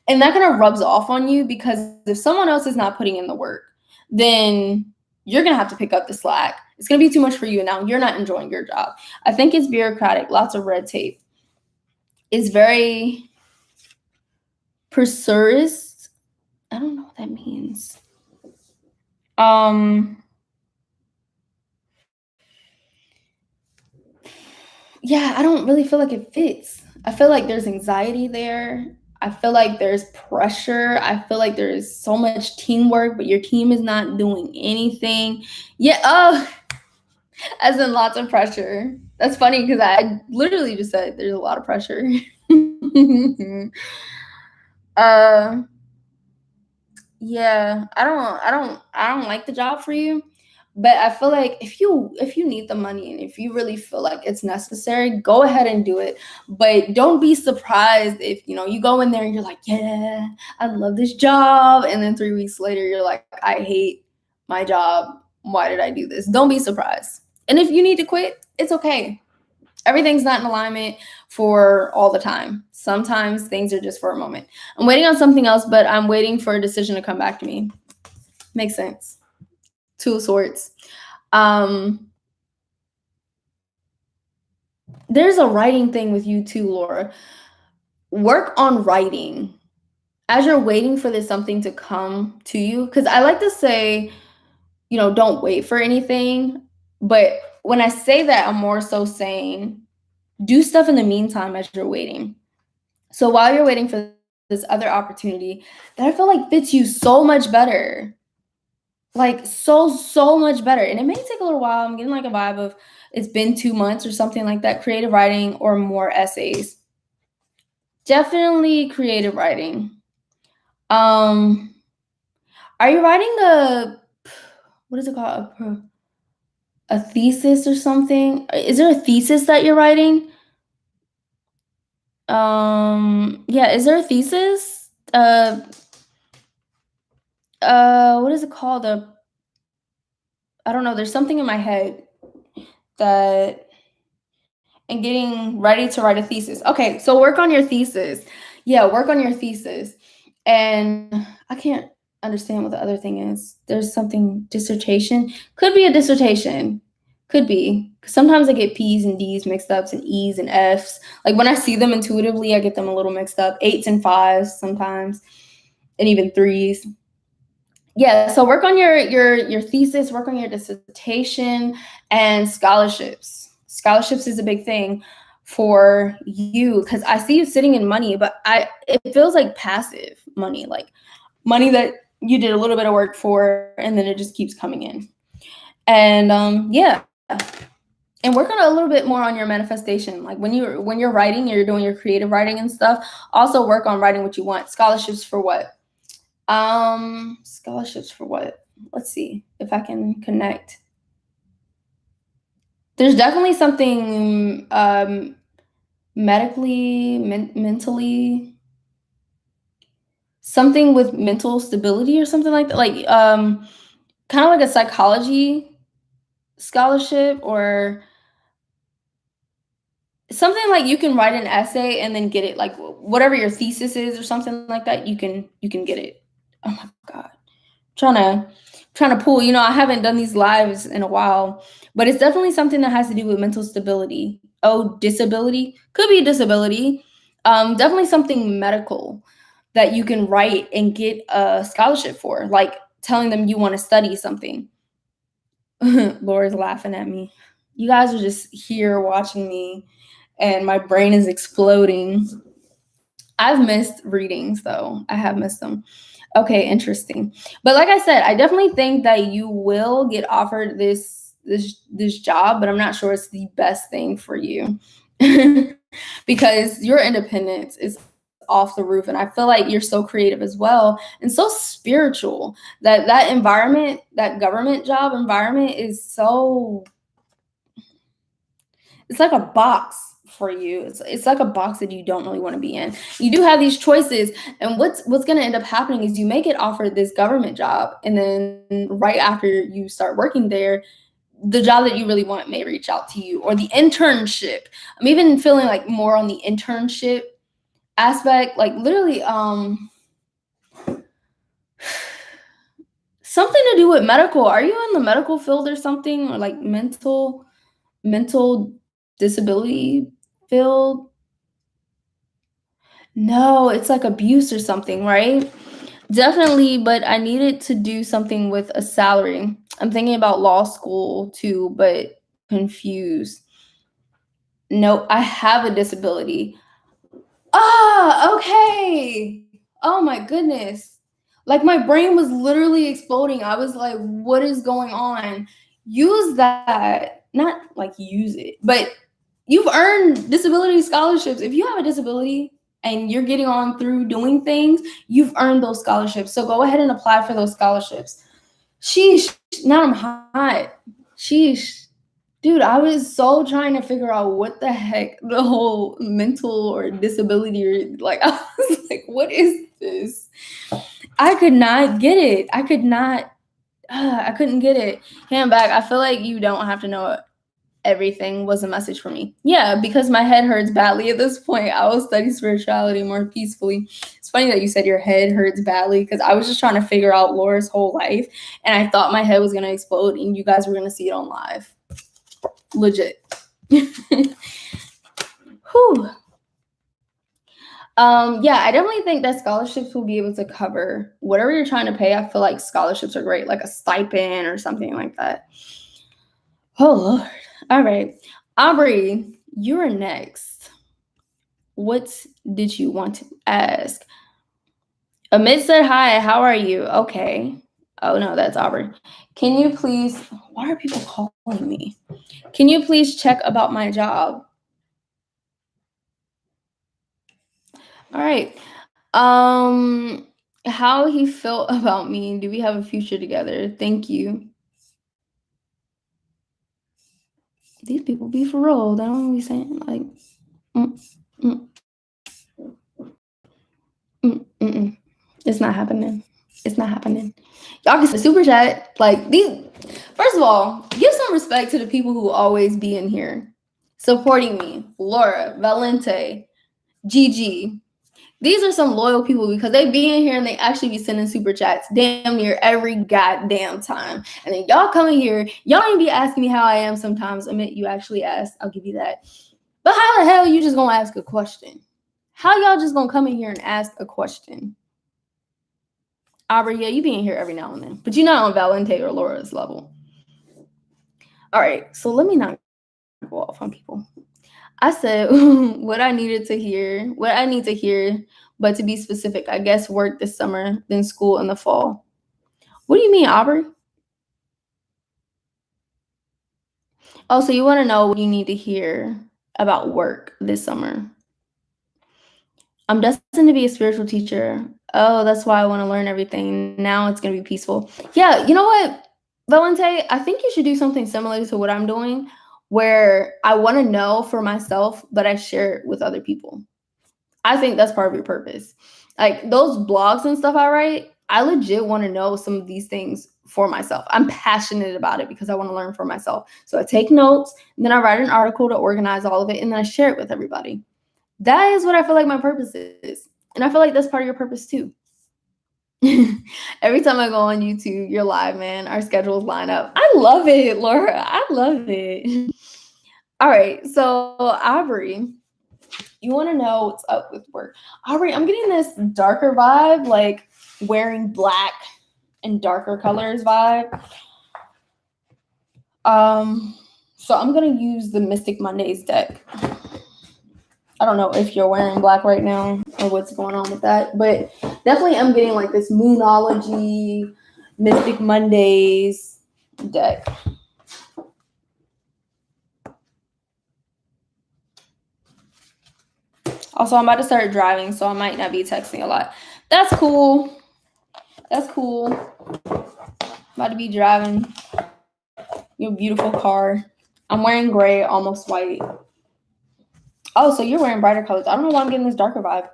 And that kind of rubs off on you because if someone else is not putting in the work, then you're going to have to pick up the slack. It's going to be too much for you. And now you're not enjoying your job. I think it's bureaucratic, lots of red tape. It's very pursuerist. I don't know what that means. Yeah, I don't really feel like it fits. I feel like there's anxiety there. I feel like there's pressure. I feel like there is so much teamwork, but your team is not doing anything. Yeah, as in lots of pressure. That's funny because I literally just said there's a lot of pressure. uh Yeah, I don't like the job for you, but I feel like if you need the money and if you really feel like it's necessary, go ahead and do it. But don't be surprised if you go in there and you're like, yeah, I love this job, and then 3 weeks later you're like, I hate my job. Why did I do this? Don't be surprised. And if you need to quit, it's okay. Everything's not in alignment for all the time. Sometimes things are just for a moment. I'm waiting on something else, but I'm waiting for a decision to come back to me. Makes sense. Two of Swords. There's a writing thing with you too, Laura. Work on writing as you're waiting for this something to come to you. Because I like to say, don't wait for anything. But when I say that, I'm more so saying do stuff in the meantime as you're waiting. So while you're waiting for this other opportunity that I feel like fits you so much better, like so much better. And it may take a little while. I'm getting like a vibe of it's been 2 months or something like that. Creative writing or more essays. Definitely creative writing. Are you writing what is it called? A thesis or something? Is there a thesis that you're writing? Yeah, is there a thesis? What is it called? I don't know. There's something in my head that and getting ready to write a thesis. Okay, so work on your thesis. Yeah, work on your thesis. And I can't understand what the other thing is. There's something dissertation. Could be a dissertation. Could be. Sometimes I get P's and D's mixed up and E's and F's. Like when I see them intuitively, I get them a little mixed up. 8s and 5s sometimes, and even 3s. Yeah, so work on your thesis, work on your dissertation, and scholarships. Scholarships is a big thing for you because I see you sitting in money, but it feels like passive money, like money that you did a little bit of work for and then it just keeps coming in. And yeah. And work on a little bit more on your manifestation. Like when you're writing, you're doing your creative writing and stuff, also work on writing what you want. Scholarships for what? Scholarships for what? Let's see if I can connect. There's definitely something medically, mentally, something with mental stability or something like that. Like kind of like a psychology scholarship or something like you can write an essay and then get it, like whatever your thesis is or something like that, you can get it. Oh my God. Trying to pull, I haven't done these lives in a while, but it's definitely something that has to do with mental stability. Oh, disability. Could be a disability. Definitely something medical that you can write and get a scholarship for, like telling them you want to study something. Laura's laughing at me. You guys are just here watching me and my brain is exploding. I've missed readings though. I have missed them. Okay, interesting. But like I said, I definitely think that you will get offered this job, but I'm not sure it's the best thing for you. Because your independence is off the roof and I feel like you're so creative as well and so spiritual that environment, that government job environment is so, it's like a box for you. It's like a box that you don't really want to be in. You do have these choices, and what's going to end up happening is you may get offered this government job, and then right after you start working there, the job that you really want may reach out to you, or the internship. I'm even feeling like more on the internship aspect, like literally something to do with medical. Are you in the medical field or something, or like mental disability field? No, it's like abuse or something, right? Definitely, but I needed to do something with a salary. I'm thinking about law school too, but confused. No, I have a disability. Ah, okay. Oh my goodness. Like my brain was literally exploding. I was like, what is going on? Use that. Not like use it, but you've earned disability scholarships. If you have a disability and you're getting on through doing things, you've earned those scholarships. So go ahead and apply for those scholarships. Sheesh. Now I'm hot. Sheesh. Dude, I was so trying to figure out what the heck the whole mental or disability or like I was like, what is this? I could not get it. I couldn't get it. Hand back. I feel like you don't have to know everything was a message for me. Yeah, because my head hurts badly at this point. I will study spirituality more peacefully. It's funny that you said your head hurts badly because I was just trying to figure out Laura's whole life and I thought my head was going to explode and you guys were going to see it on live. Legit. Whew. Yeah, I definitely think that scholarships will be able to cover whatever you're trying to pay. I feel like scholarships are great, like a stipend or something like that. Oh, Lord. All right. Aubrey, you're next. What did you want to ask? Amit said hi. How are you? Okay. Oh, no, that's Aubrey. Can you please, why are people calling me? Can you please check about my job? All right. How he felt about me. Do we have a future together? Thank you. These people be for real. They don't be saying like, it's not happening. It's not happening. Y'all can super chat. Like these. First of all, give some respect to the people who always be in here supporting me. Laura, Valente, Gigi. These are some loyal people because they be in here and they actually be sending super chats damn near every goddamn time. And then y'all come in here, y'all ain't be asking me how I am sometimes. Admit you actually asked. I'll give you that. But how the hell you just gonna ask a question? How y'all just gonna come in here and ask a question? Aubrey, yeah, you be in here every now and then, but you're not on Valente or Laura's level. All right, so let me not go off on people. I said what I need to hear, but to be specific, I guess work this summer, then school in the fall. What do you mean, Aubrey? Oh, so you want to know what you need to hear about work this summer. I'm destined to be a spiritual teacher. Oh, that's why I want to learn everything. Now it's going to be peaceful. Yeah, you know what, Valente? I think you should do something similar to what I'm doing, where I want to know for myself, but I share it with other people. I think that's part of your purpose. Like those blogs and stuff I write, I legit want to know some of these things for myself. I'm passionate about it because I want to learn for myself. So I take notes, and then I write an article to organize all of it, and then I share it with everybody. That is what I feel like my purpose is. And I feel like that's part of your purpose too. Every time I go on YouTube, you're live, man. Our schedules line up. I love it, Laura. I love it. All right. So, Aubrey, you want to know what's up with work. Aubrey, I'm getting this darker vibe, like wearing black and darker colors vibe. So I'm going to use the Mystic Mondays deck. I don't know if you're wearing black right now or what's going on with that, but definitely I'm getting like this Moonology, Mystic Mondays deck. Also, I'm about to start driving, so I might not be texting a lot. That's cool. That's cool. About to be driving your beautiful car. I'm wearing gray, almost white. Oh, so you're wearing brighter colors. I don't know why I'm getting this darker vibe.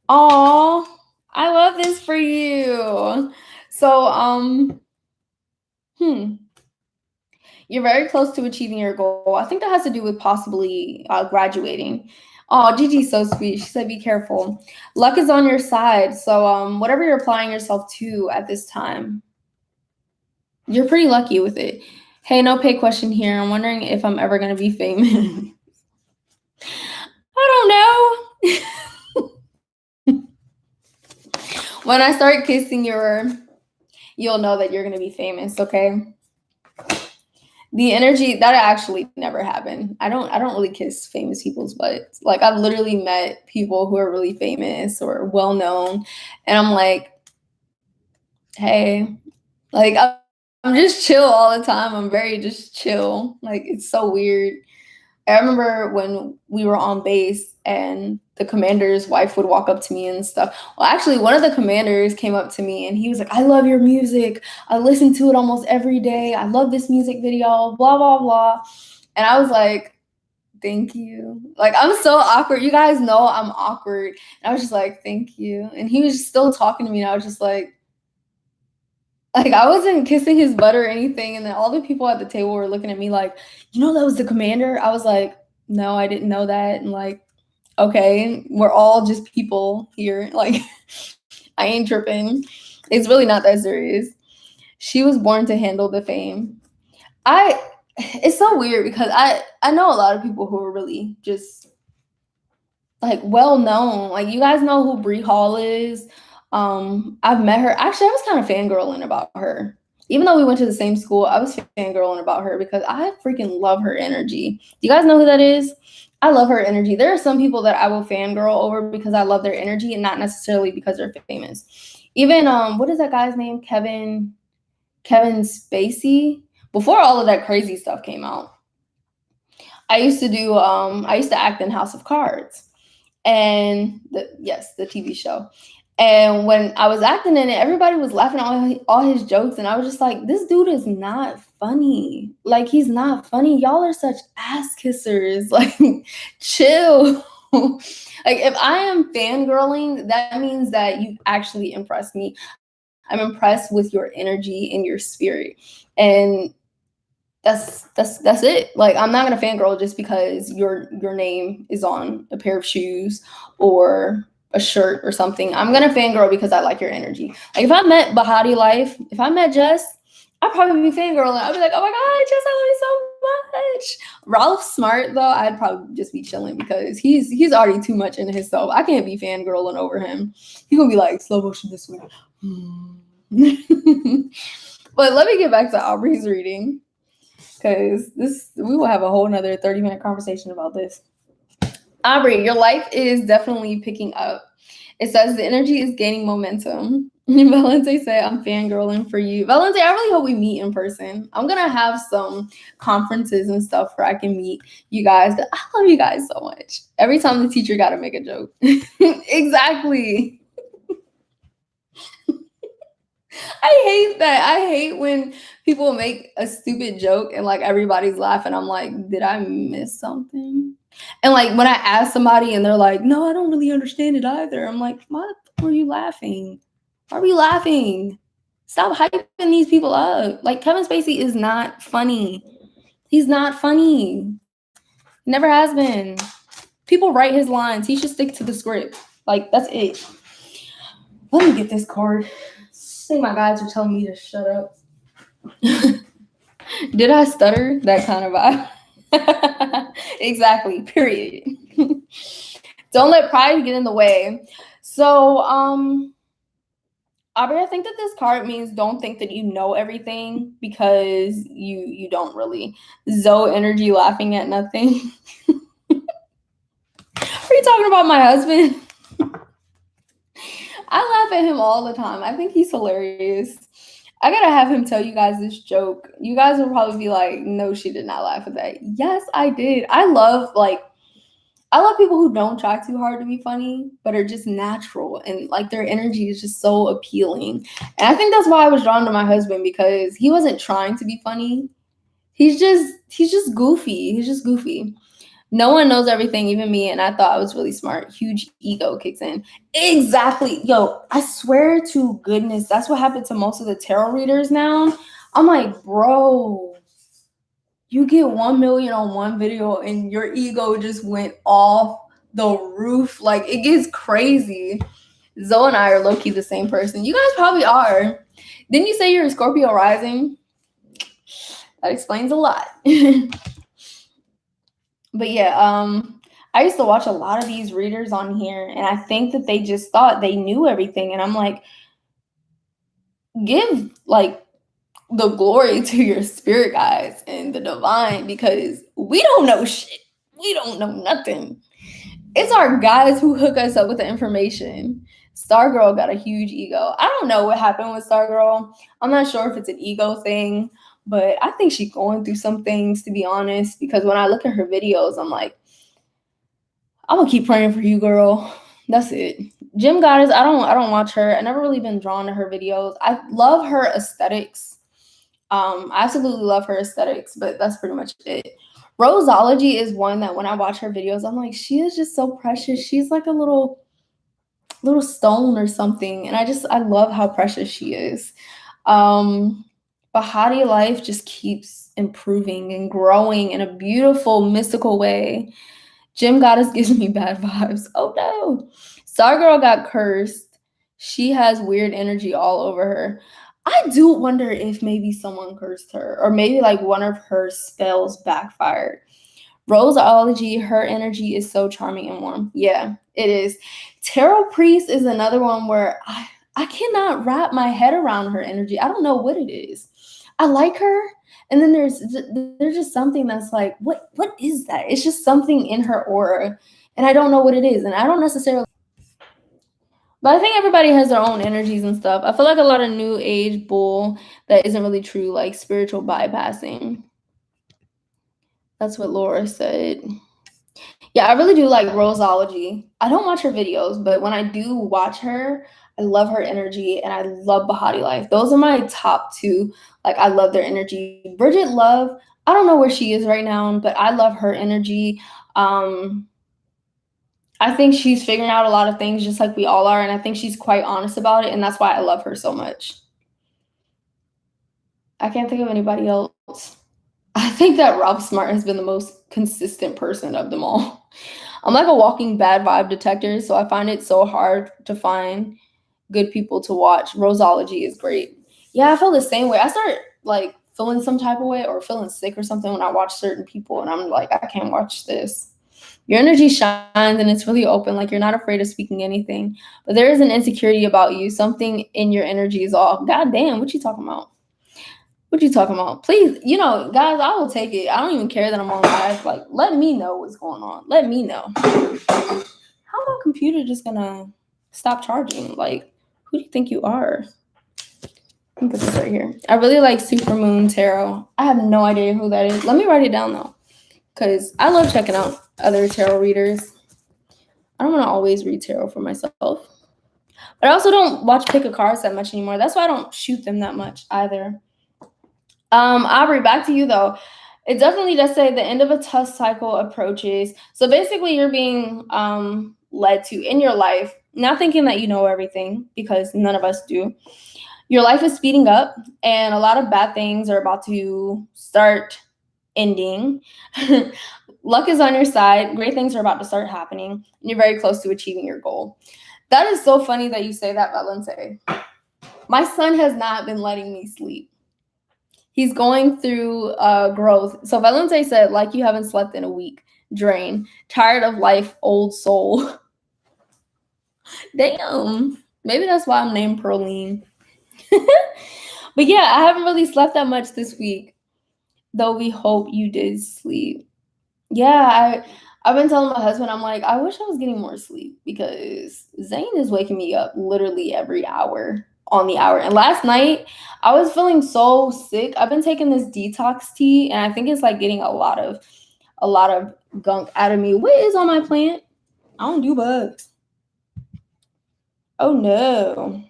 Aw, I love this for you. So, you're very close to achieving your goal. I think that has to do with possibly graduating. Oh, Gigi's so sweet. She said, be careful. Luck is on your side. So whatever you're applying yourself to at this time, you're pretty lucky with it. Hey, no pay question here. I'm wondering if I'm ever going to be famous. I don't know. When I start kissing you'll know that you're going to be famous, okay? The energy that actually never happened. I don't really kiss famous people's butts. Like I've literally met people who are really famous or well known, and I'm like, hey, like I'm just chill all the time. I'm very just chill. Like it's so weird. I remember when we were on base and the commander's wife would walk up to me and stuff. Well, actually, one of the commanders came up to me and he was like, I love your music. I listen to it almost every day. I love this music video, blah, blah, blah. And I was like, thank you. Like, I'm so awkward. You guys know I'm awkward. And I was just like, thank you. And he was still talking to me. And I was just like I wasn't kissing his butt or anything. And then all the people at the table were looking at me like, you know, that was the commander. I was like, no, I didn't know that. And like, okay, we're all just people here. Like, I ain't tripping. It's really not that serious. She was born to handle the fame. It's so weird because I know a lot of people who are really just like well known. Like you guys know who Bree Hall is. I've met her. Actually, I was kind of fangirling about her. Even though we went to the same school, I was fangirling about her because I freaking love her energy. Do you guys know who that is? I love her energy. There are some people that I will fangirl over because I love their energy and not necessarily because they're famous. Even what is that guy's name? Kevin Spacey. Before all of that crazy stuff came out, I used to act in House of Cards. And the TV show. And when I was acting in it, everybody was laughing at all his jokes. And I was just like, this dude is not funny. Like, he's not funny. Y'all are such ass kissers. Like, chill. Like, if I am fangirling, that means that you actually impressed me. I'm impressed with your energy and your spirit. And that's it. Like, I'm not gonna fangirl just because your name is on a pair of shoes or a shirt or something. I'm gonna fangirl because I like your energy. Like if I met Bahati Life, if I met Jess, I'd probably be fangirling. I'd be like, oh my god, Jess, I love you so much. Ralph Smart though, I'd probably just be chilling because he's already too much into himself. I can't be fangirling over him. He gonna be like slow motion this way. But let me get back to Aubrey's reading, because we will have a whole nother 30-minute conversation about this. Aubrey, your life is definitely picking up. It says the energy is gaining momentum. Valente said, I'm fangirling for you. Valente, I really hope we meet in person. I'm going to have some conferences and stuff where I can meet you guys. I love you guys so much. Every time the teacher got to make a joke. Exactly. I hate that. I hate when people make a stupid joke and like everybody's laughing. I'm like, did I miss something? And like when I ask somebody and they're like, no, I don't really understand it either. I'm like, why were you laughing? Why are you laughing? Stop hyping these people up. Like Kevin Spacey is not funny. He's not funny. He never has been. People write his lines. He should stick to the script. Like that's it. Let me get this card. I think my guides are telling me to shut up. Did I stutter? That kind of vibe. Exactly. Period. Don't let pride get in the way. So, Aubrey, I think that this card means don't think that you know everything, because you don't really. Zoe energy laughing at nothing. Are you talking about my husband? I laugh at him all the time. I think he's hilarious. I gotta have him tell you guys this joke. You guys will probably be like, no, she did not laugh at that. Yes, I did. I love people who don't try too hard to be funny, but are just natural, and like their energy is just so appealing. And I think that's why I was drawn to my husband, because he wasn't trying to be funny. He's just goofy. He's just goofy. No one knows everything, even me, and I thought I was really smart. Huge ego kicks in. Exactly. Yo, I swear to goodness, that's what happened to most of the tarot readers now. I'm like, bro, you get 1 million on one video and your ego just went off the roof. Like, it gets crazy. Zoe and I are low-key the same person. You guys probably are. Didn't you say you're a Scorpio rising? That explains a lot. But yeah, I used to watch a lot of these readers on here, and I think that they just thought they knew everything. And I'm like, give like the glory to your spirit guides and the divine, because we don't know shit. We don't know nothing. It's our guides who hook us up with the information. Stargirl got a huge ego. I don't know what happened with Stargirl. I'm not sure if it's an ego thing, but I think she's going through some things, to be honest, because when I look at her videos, I'm like, I'm gonna keep praying for you, girl. That's it. Gym Goddess, I don't watch her. I never really been drawn to her videos. I love her aesthetics. I absolutely love her aesthetics, but that's pretty much it. Roseology is one that when I watch her videos, I'm like, she is just so precious. She's like a little stone or something. And I love how precious she is. Bahati life just keeps improving and growing in a beautiful, mystical way. Gym Goddess gives me bad vibes. Oh no. Stargirl got cursed. She has weird energy all over her. I do wonder if maybe someone cursed her, or maybe like one of her spells backfired. Roseology, her energy is so charming and warm. Yeah, it is. Tarot Priest is another one where I cannot wrap my head around her energy. I don't know what it is. I like her, and then there's just something that's like, what is that? It's just something in her aura, and I don't know what it is, and I don't necessarily. But I think everybody has their own energies and stuff. I feel like a lot of new age bull that isn't really true, like spiritual bypassing. That's what Laura said. Yeah, I really do like Roseology. I don't watch her videos, but when I do watch her, I love her energy, and I love Bahati Life. Those are my top two. Like, I love their energy. Bridget Love, I don't know where she is right now, but I love her energy. I think she's figuring out a lot of things just like we all are, and I think she's quite honest about it, and that's why I love her so much. I can't think of anybody else. I think that Ralph Smart has been the most consistent person of them all. I'm like a walking bad vibe detector, so I find it so hard to find good people to watch. Roseology is great. Yeah, I feel the same way. I start like feeling some type of way or feeling sick or something when I watch certain people, and I'm like, I can't watch this. Your energy shines and it's really open, like you're not afraid of speaking anything. But there is an insecurity about you. Something in your energy is off. God damn, what you talking about? What you talking about? Please, guys, I will take it. I don't even care that I'm on live. Like, let me know what's going on. Let me know. How my computer just gonna stop charging? Like, who do you think you are? Let me put this right here. I really like Supermoon Tarot. I have no idea who that is. Let me write it down though, because I love checking out other tarot readers. I don't want to always read tarot for myself. But I also don't watch pick a cards that much anymore. That's why I don't shoot them that much either. Aubrey, back to you though. It definitely does say the end of a tough cycle approaches. So basically you're being led to in your life, not thinking that you know everything, because none of us do. Your life is speeding up and a lot of bad things are about to start ending. Luck is on your side. Great things are about to start happening. And you're very close to achieving your goal. That is so funny that you say that, Valente. My son has not been letting me sleep. He's going through growth. So Valente said, like you haven't slept in a week. Drain. Tired of life, old soul. Damn. Maybe that's why I'm named Pearline. But yeah, I haven't really slept that much this week. Though we hope you did sleep. Yeah, I've been telling my husband, I'm like, I wish I was getting more sleep because Zane is waking me up literally every hour on the hour. And last night I was feeling so sick. I've been taking this detox tea and I think it's like getting a lot of gunk out of me. What is on my plant? I don't do bugs. Oh no.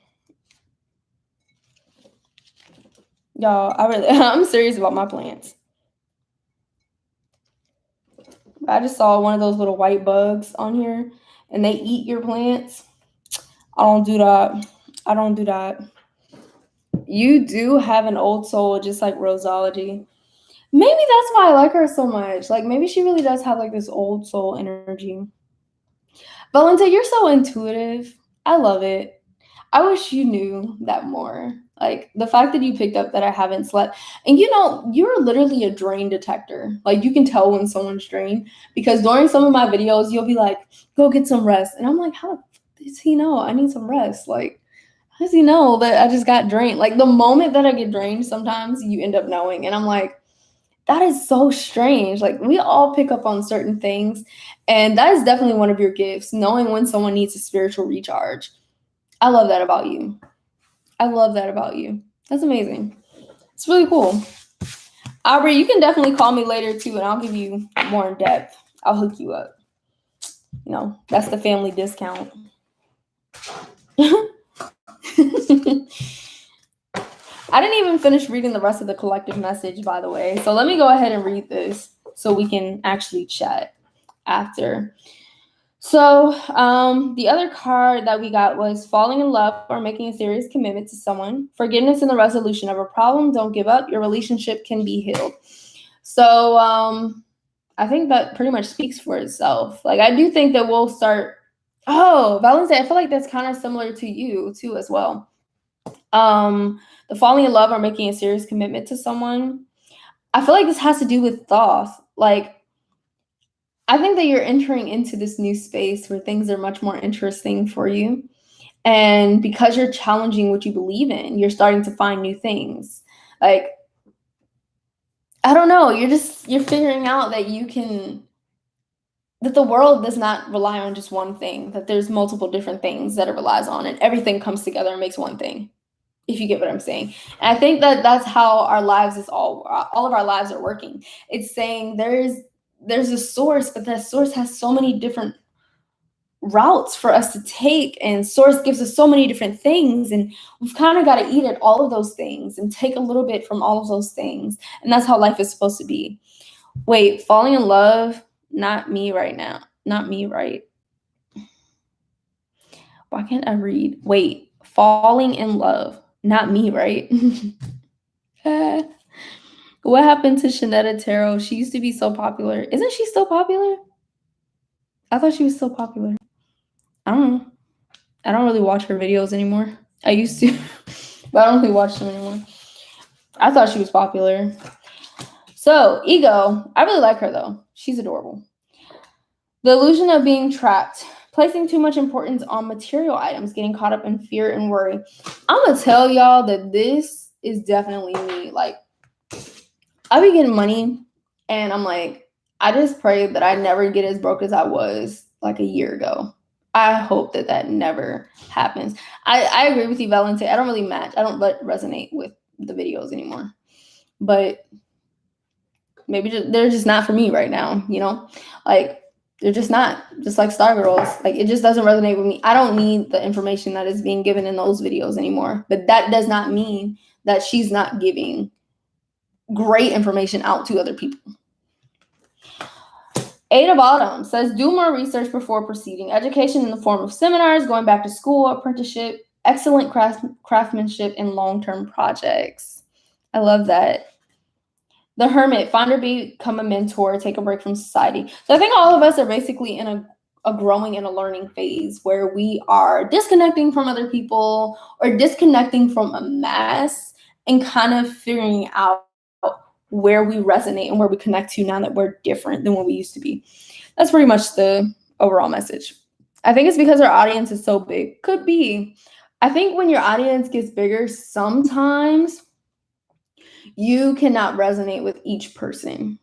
Y'all, I'm serious about my plants. I just saw one of those little white bugs on here and they eat your plants. I don't do that. I don't do that. You do have an old soul, just like Rosology. Maybe that's why I like her so much. Like, maybe she really does have like this old soul energy. Valente, you're so intuitive. I love it. I wish you knew that more. Like, the fact that you picked up that I haven't slept. And you're literally a drain detector. Like, you can tell when someone's drained. Because during some of my videos, you'll be like, go get some rest. And I'm like, how does he know I need some rest? Like, how does he know that I just got drained? Like, the moment that I get drained, sometimes you end up knowing. And I'm like, that is so strange. Like, we all pick up on certain things. And that is definitely one of your gifts, knowing when someone needs a spiritual recharge. I love that about you. I love that about you. That's amazing. It's really cool. Aubrey, you can definitely call me later too, and I'll give you more in depth. I'll hook you up. That's the family discount. I didn't even finish reading the rest of the collective message, by the way. So let me go ahead and read this so we can actually chat after. So the other card that we got was falling in love or making a serious commitment to someone. Forgiveness and the resolution of a problem. Don't give up. Your relationship can be healed. So I think that pretty much speaks for itself. Like, I do think that we'll start. Oh, Valente, I feel like that's kind of similar to you too as well. The falling in love or making a serious commitment to someone. I feel like this has to do with thought. Like, I think that you're entering into this new space where things are much more interesting for you. And because you're challenging what you believe in, you're starting to find new things. Like, I don't know, you're figuring out that that the world does not rely on just one thing, that there's multiple different things that it relies on, and everything comes together and makes one thing, if you get what I'm saying. And I think that that's how our lives all of our lives are working. It's saying there's a source, but that source has so many different routes for us to take, and source gives us so many different things, and we've kind of got to eat at all of those things and take a little bit from all of those things. And that's how life is supposed to be. Wait, falling in love, not me right now. Not me, right? Why can't I read? Wait, falling in love, not me, right? What happened to Shanetta Tarot? She used to be so popular. Isn't she still popular? I thought she was still popular. I don't know. I don't really watch her videos anymore. I used to, but I don't really watch them anymore. I thought she was popular. So, ego. I really like her though. She's adorable. The illusion of being trapped. Placing too much importance on material items, getting caught up in fear and worry. I'm gonna tell y'all that this is definitely me. Like, I be getting money and I'm like, I just pray that I never get as broke as I was like a year ago. I hope that that never happens. I agree with you, Valente. I don't really match. I don't resonate with the videos anymore. But maybe they're just not for me right now, you know? Like, they're just not. Just like Stargirls. Like, it just doesn't resonate with me. I don't need the information that is being given in those videos anymore. But that does not mean that she's not giving great information out to other people. Eight of Autumn says, do more research before proceeding. Education in the form of seminars, going back to school, apprenticeship, excellent craftsmanship, and long-term projects. I love that. The Hermit, find or become a mentor, take a break from society. So I think all of us are basically in a growing and a learning phase where we are disconnecting from other people or disconnecting from a mass and kind of figuring out where we resonate and where we connect to now that we're different than what we used to be. That's pretty much the overall message. I think it's because our audience is so big. Could be. I think when your audience gets bigger, sometimes you cannot resonate with each person.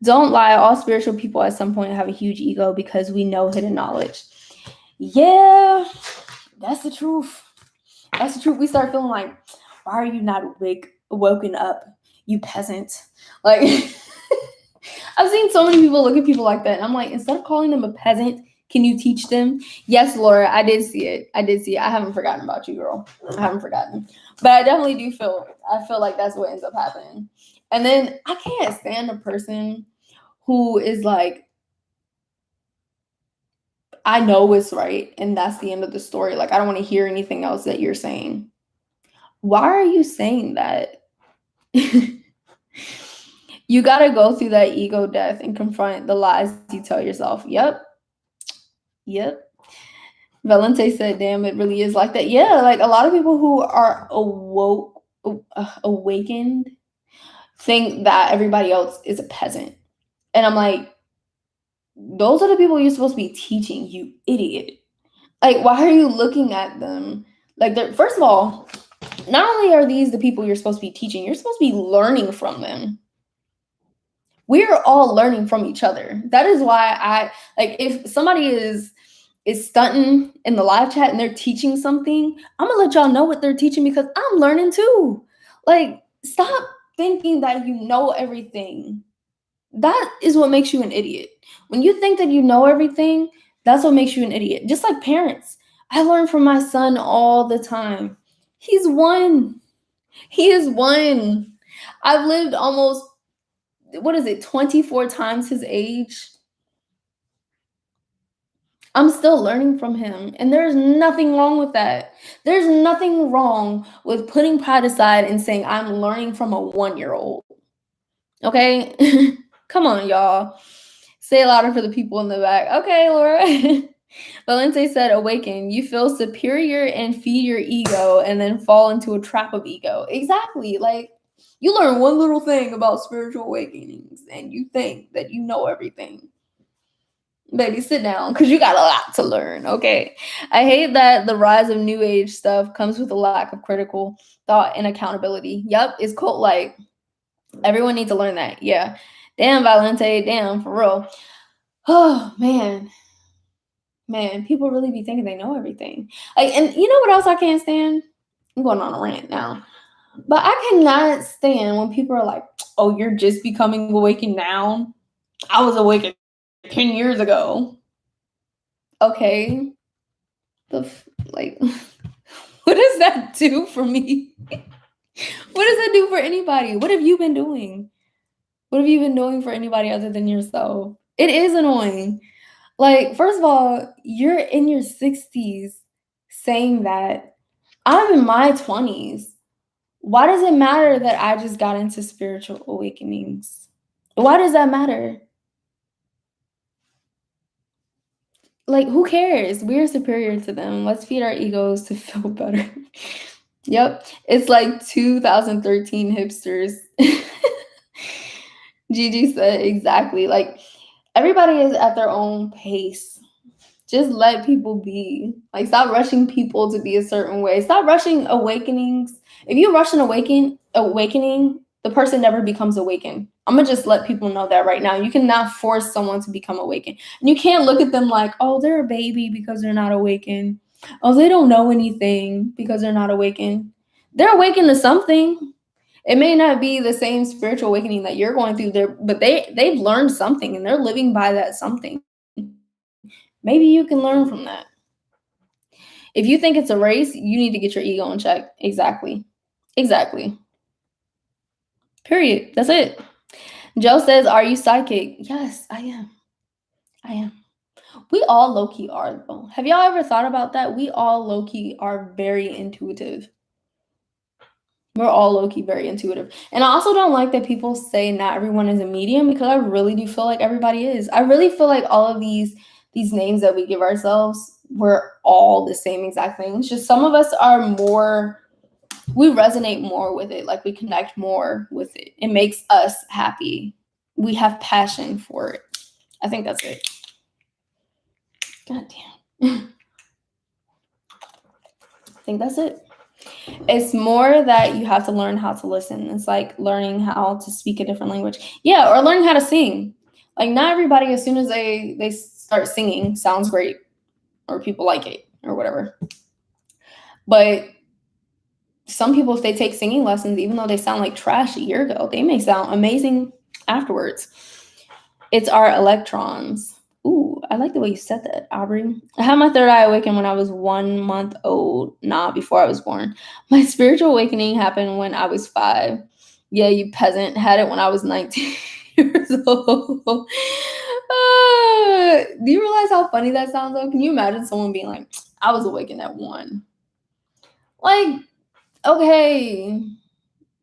Don't lie. All spiritual people at some point have a huge ego because we know hidden knowledge. Yeah, that's the truth. That's the truth. We start feeling like, why are you not woken up, you peasant? Like, I've seen so many people look at people like that. And I'm like, instead of calling them a peasant, can you teach them? Yes, Laura, I did see it. I haven't forgotten about you, girl. I haven't forgotten. But I definitely do feel like that's what ends up happening. And then I can't stand a person who is like, I know it's right, and that's the end of the story. Like, I don't want to hear anything else that you're saying. Why are you saying that? You got to go through that ego death and confront the lies you tell yourself. Yep. Valente said, damn, it really is like that. Yeah, like a lot of people who are awakened think that everybody else is a peasant. And I'm like, those are the people you're supposed to be teaching, you idiot. Like, why are you looking at them? Like, first of all, not only are these the people you're supposed to be teaching, you're supposed to be learning from them. We're all learning from each other. That is why I, like, if somebody is stunting in the live chat and they're teaching something, I'm gonna let y'all know what they're teaching because I'm learning too. Like, stop thinking that you know everything. That is what makes you an idiot. When you think that you know everything, that's what makes you an idiot. Just like parents. I learn from my son all the time. He's one. He is one. I've lived almost, 24 times his age. I'm still learning from him. And there's nothing wrong with that. There's nothing wrong with putting pride aside and saying, I'm learning from a 1-year-old. Okay? Come on, y'all. Say it louder for the people in the back. Okay, Laura. Valente said, awaken. You feel superior and feed your ego and then fall into a trap of ego. Exactly. Like, you learn one little thing about spiritual awakenings and you think that you know everything. Baby, sit down because you got a lot to learn, okay? I hate that the rise of new age stuff comes with a lack of critical thought and accountability. Yep, it's cult-like. Everyone needs to learn that. Yeah. Damn, Valente. Damn, for real. Oh, man. Man, people really be thinking they know everything. Like, and you know what else I can't stand? I'm going on a rant now. But I cannot stand when people are like, oh, you're just becoming awakened now. I was awakened 10 years ago. Okay. Like, what does that do for me? What does that do for anybody? What have you been doing? What have you been doing for anybody other than yourself? It is annoying. Like, first of all, you're in your 60s saying that. I'm in my 20s. Why does it matter that I just got into spiritual awakenings? Why does that matter? Like, who cares? We're superior to them. Let's feed our egos to feel better. Yep. It's like 2013 hipsters. Gigi said exactly. Like everybody is at their own pace. Just let people be. Like stop rushing people to be a certain way. Stop rushing awakenings. If you rush an awakening, the person never becomes awakened. I'm gonna just let people know that right now. You cannot force someone to become awakened. And you can't look at them like, oh, they're a baby because they're not awakened. Oh, they don't know anything because they're not awakened. They're awakened to something. It may not be the same spiritual awakening that you're going through there, but they've learned something and they're living by that something. Maybe you can learn from that. If you think it's a race, you need to get your ego in check. Exactly. Exactly. Period. That's it. Joe says, are you psychic? Yes, I am. I am. We all low-key are, though. Have y'all ever thought about that? We all low-key are very intuitive. We're all low-key very intuitive. And I also don't like that people say not everyone is a medium, because I really do feel like everybody is. I really feel like all of these names that we give ourselves, we're all the same exact thing. It's just some of us are more, we resonate more with it. Like we connect more with it. It makes us happy. We have passion for it. I think that's it. God damn. I think that's it. It's more that you have to learn how to listen. It's like learning how to speak a different language. Yeah, or learning how to sing. Like not everybody, as soon as they start singing, sounds great or people like it or whatever. But some people, if they take singing lessons, even though they sound like trash a year ago, they may sound amazing afterwards. It's our electrons. Ooh, I like the way you said that, Aubrey. I had my third eye awaken when I was 1 month old. Nah, before I was born. My spiritual awakening happened when I was 5. Yeah, you peasant. Had it when I was 19 years old. Do you realize how funny that sounds, though? Can you imagine someone being like, I was awakened at 1? Like, okay.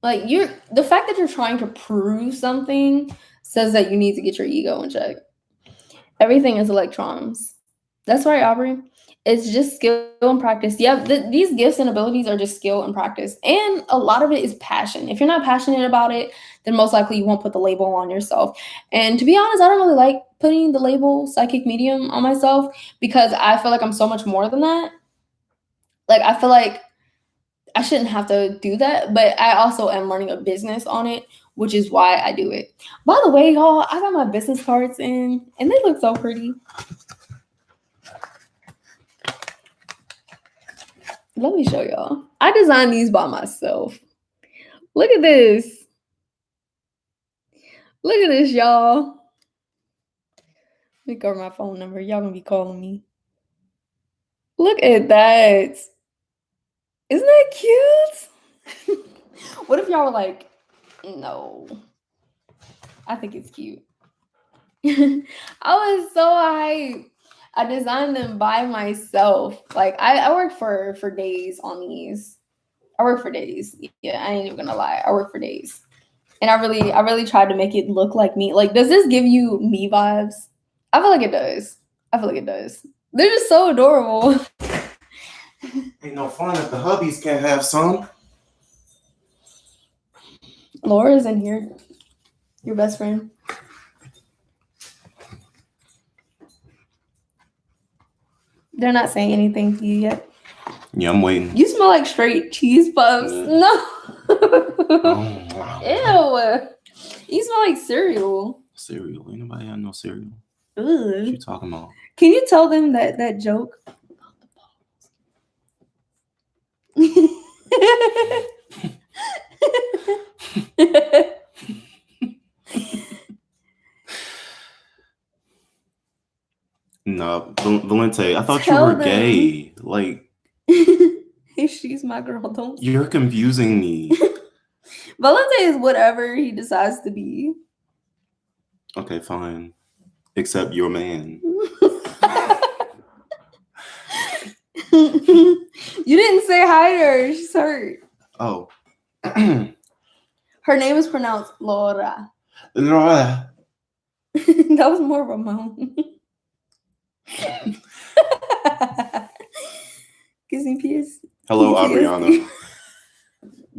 Like, the fact that you're trying to prove something says that you need to get your ego in check. Everything is electrons. That's right, Aubrey. It's just skill and practice. Yeah, these gifts and abilities are just skill and practice. And a lot of it is passion. If you're not passionate about it, then most likely you won't put the label on yourself. And to be honest, I don't really like putting the label psychic medium on myself, because I feel like I'm so much more than that. Like, I feel like I shouldn't have to do that, but I also am learning a business on it, which is why I do it. By the way, y'all, I got my business cards in, and they look so pretty. Let me show y'all. I designed these by myself. Look at this. Look at this, y'all. Let me cover my phone number. Y'all gonna be calling me. Look at that. Isn't that cute? What if y'all were like, no. I think it's cute. I was so hyped. I designed them by myself. Like I worked for days on these. I worked for days. Yeah, I ain't even gonna lie. I worked for days. And I really tried to make it look like me. Like, does this give you me vibes? I feel like it does. They're just so adorable. Ain't no fun if the hubbies can't have some. Laura's in here. Your best friend. They're not saying anything to you yet. Yeah, I'm waiting. You smell like straight cheese puffs. Yeah. No. Ew. You smell like cereal. Cereal? Ain't nobody have no cereal. Ugh. What you talking about? Can you tell them that joke? No, Valente, I thought you were gay. Like, she's my girl. Don't. You're confusing me. Valente is whatever he decides to be. Okay, fine. Except your man. You didn't say hi to her. She's hurt. Oh. Her name is pronounced Laura. Laura. That was more of a moan. Kissing PS. Hello, Adriana.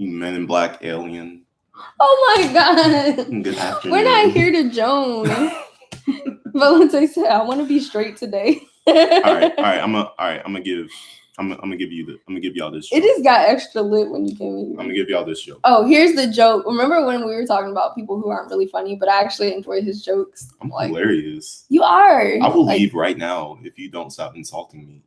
You Men in Black alien. Oh my God. Good afternoon. We're not here to Joan. Valente said, I want to be straight today. all right. I'm gonna give y'all this joke. It just got extra lit when you came in here. I'm gonna give y'all this joke. Oh, here's the joke. Remember when we were talking about people who aren't really funny, but I actually enjoy his jokes? I'm hilarious. You are. I will leave right now if you don't stop insulting me.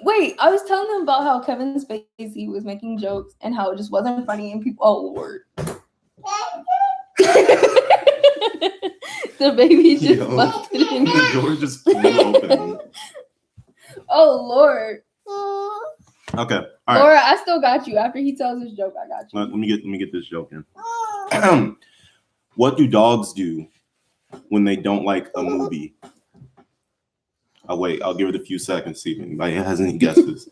Wait. I was telling them about how Kevin Spacey was making jokes and how it just wasn't funny and people, oh Lord. The baby just busted in. The door just flew open. Oh Lord. Okay. All right. Laura, I still got you. After he tells his joke, I got you. Let me get this joke in. What do dogs do when they don't like a movie? I'll wait. I'll give it a few seconds, see if anybody has any guesses.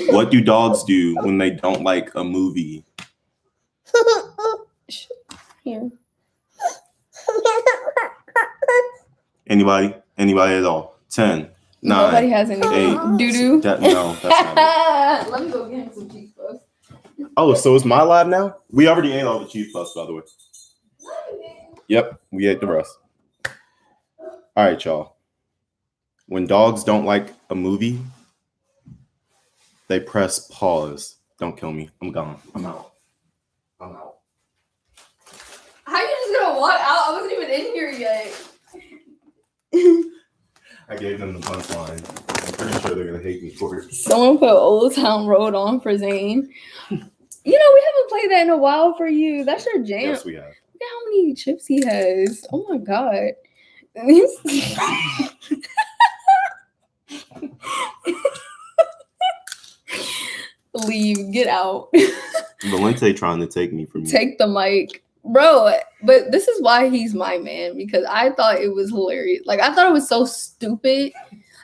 What do dogs do when they don't like a movie? Here. Anybody at all? 10, 9. Nobody has any. 8. Doo-doo. No, that's not it. Let me go get him some cheese puffs. Oh, so it's my lab now? We already ate all the cheese puffs, by the way. Yep, we ate the rest. All right, y'all. When dogs don't like a movie, they press pause. Don't kill me. I'm gone. I'm out. How you just gonna walk out? I wasn't even in here yet. I gave them the punchline. I'm pretty sure they're gonna hate me for it. Someone put Old Town Road on for Zane. You know, we haven't played that in a while for you. That's your jam. Yes, we have. Look at how many chips he has. Oh my God. Leave. Get out. Valente trying to take me from you. Take the mic. Bro, but this is why he's my man, because I thought it was hilarious. Like, I thought it was so stupid.